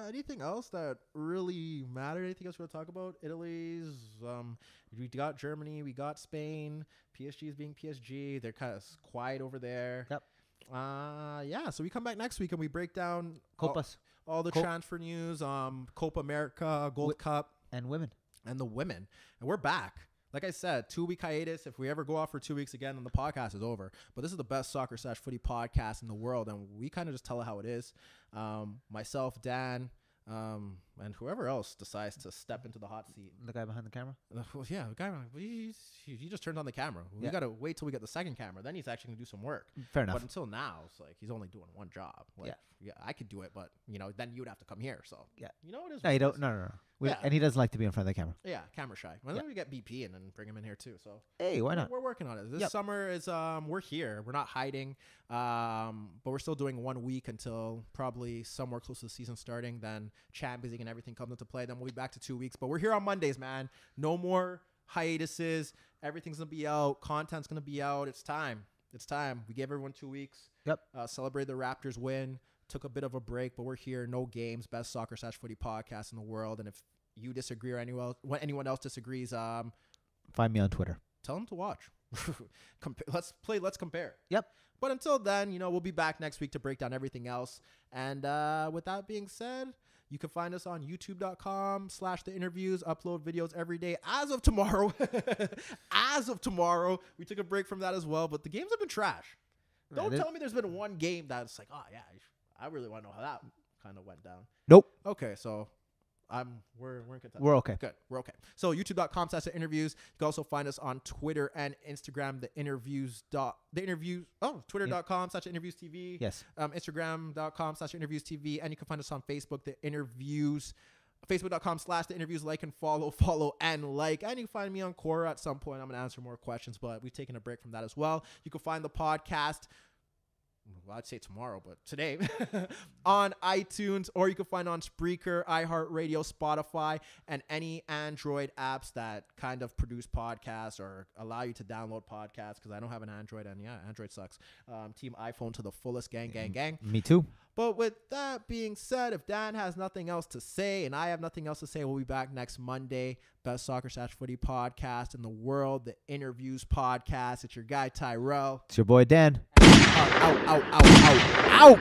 Anything else that really mattered? Anything else we want to talk about? Italy's, we got Germany, we got Spain. PSG is being PSG. They're kind of quiet over there. Yep. Yeah. So we come back next week and we break down all the Cop- transfer news. Copa America, Gold Cup, and women. and the women, and we're back. Like I said, 2-week hiatus. If we ever go off for 2 weeks again, then the podcast is over. But this is the best soccer/footy podcast in the world, and we kind of just tell it how it is. Myself, Dan, and whoever else decides to step into the hot seat. The guy behind the camera. Well, yeah, the guy. He just turned on the camera. We Yeah. gotta wait till we get the second camera. Then he's actually gonna do some work. Fair enough. But until now, it's like he's only doing one job. Like, yeah, I could do it, but then you'd have to come here. So Yeah. It is. No, what you it don't. is. No. Yeah. And he doesn't like to be in front of the camera. Yeah, camera shy. Well, Yeah. then we get BP and then bring him in here too. So Hey, why not? we're working on it. This Yep. summer is we're here. We're not hiding. But we're still doing 1 week until probably somewhere close to the season starting. Then Champions League and everything comes into play. Then we'll be back to 2 weeks. But we're here on Mondays, man. No more hiatuses. Everything's gonna be out. Content's gonna be out. It's time. We gave everyone 2 weeks. Yep. Celebrate the Raptors win. Took a bit of a break, but we're here. No games. Best soccer/footy podcast in the world. And if you disagree or anyone else disagrees, Find me on Twitter. tell them to watch. Let's compare. Yep. But until then, we'll be back next week to break down everything else. And with that being said, you can find us on youtube.com/theinnerviews. Upload videos every day as of tomorrow. We took a break from that as well, but the games have been trash. Don't tell me there's been one game that's like, oh yeah, I really want to know how that kind of went down. Nope. Okay, so we're in contention. We're okay. Good. We're okay. So youtube.com/interviews. You can also find us on Twitter and Instagram, Twitter.com/interviewstv. Yes. Instagram.com/interviewstv. And you can find us on Facebook, The Interviews. Facebook.com/theinterviews. Like and follow and like. And you can find me on Quora at some point. I'm going to answer more questions, but we've taken a break from that as well. You can find the podcast, well, I'd say tomorrow, but today, on iTunes, or you can find on Spreaker, iHeartRadio, Spotify, and any Android apps that kind of produce podcasts or allow you to download podcasts, because I don't have an Android, and yeah, Android sucks. Team iPhone to the fullest, gang. Me too. But with that being said, if Dan has nothing else to say and I have nothing else to say, we'll be back next Monday. Best soccer/footy podcast in the world, the InnerViews Podcast. It's your guy, Tyrrell. It's your boy, Dan. Out.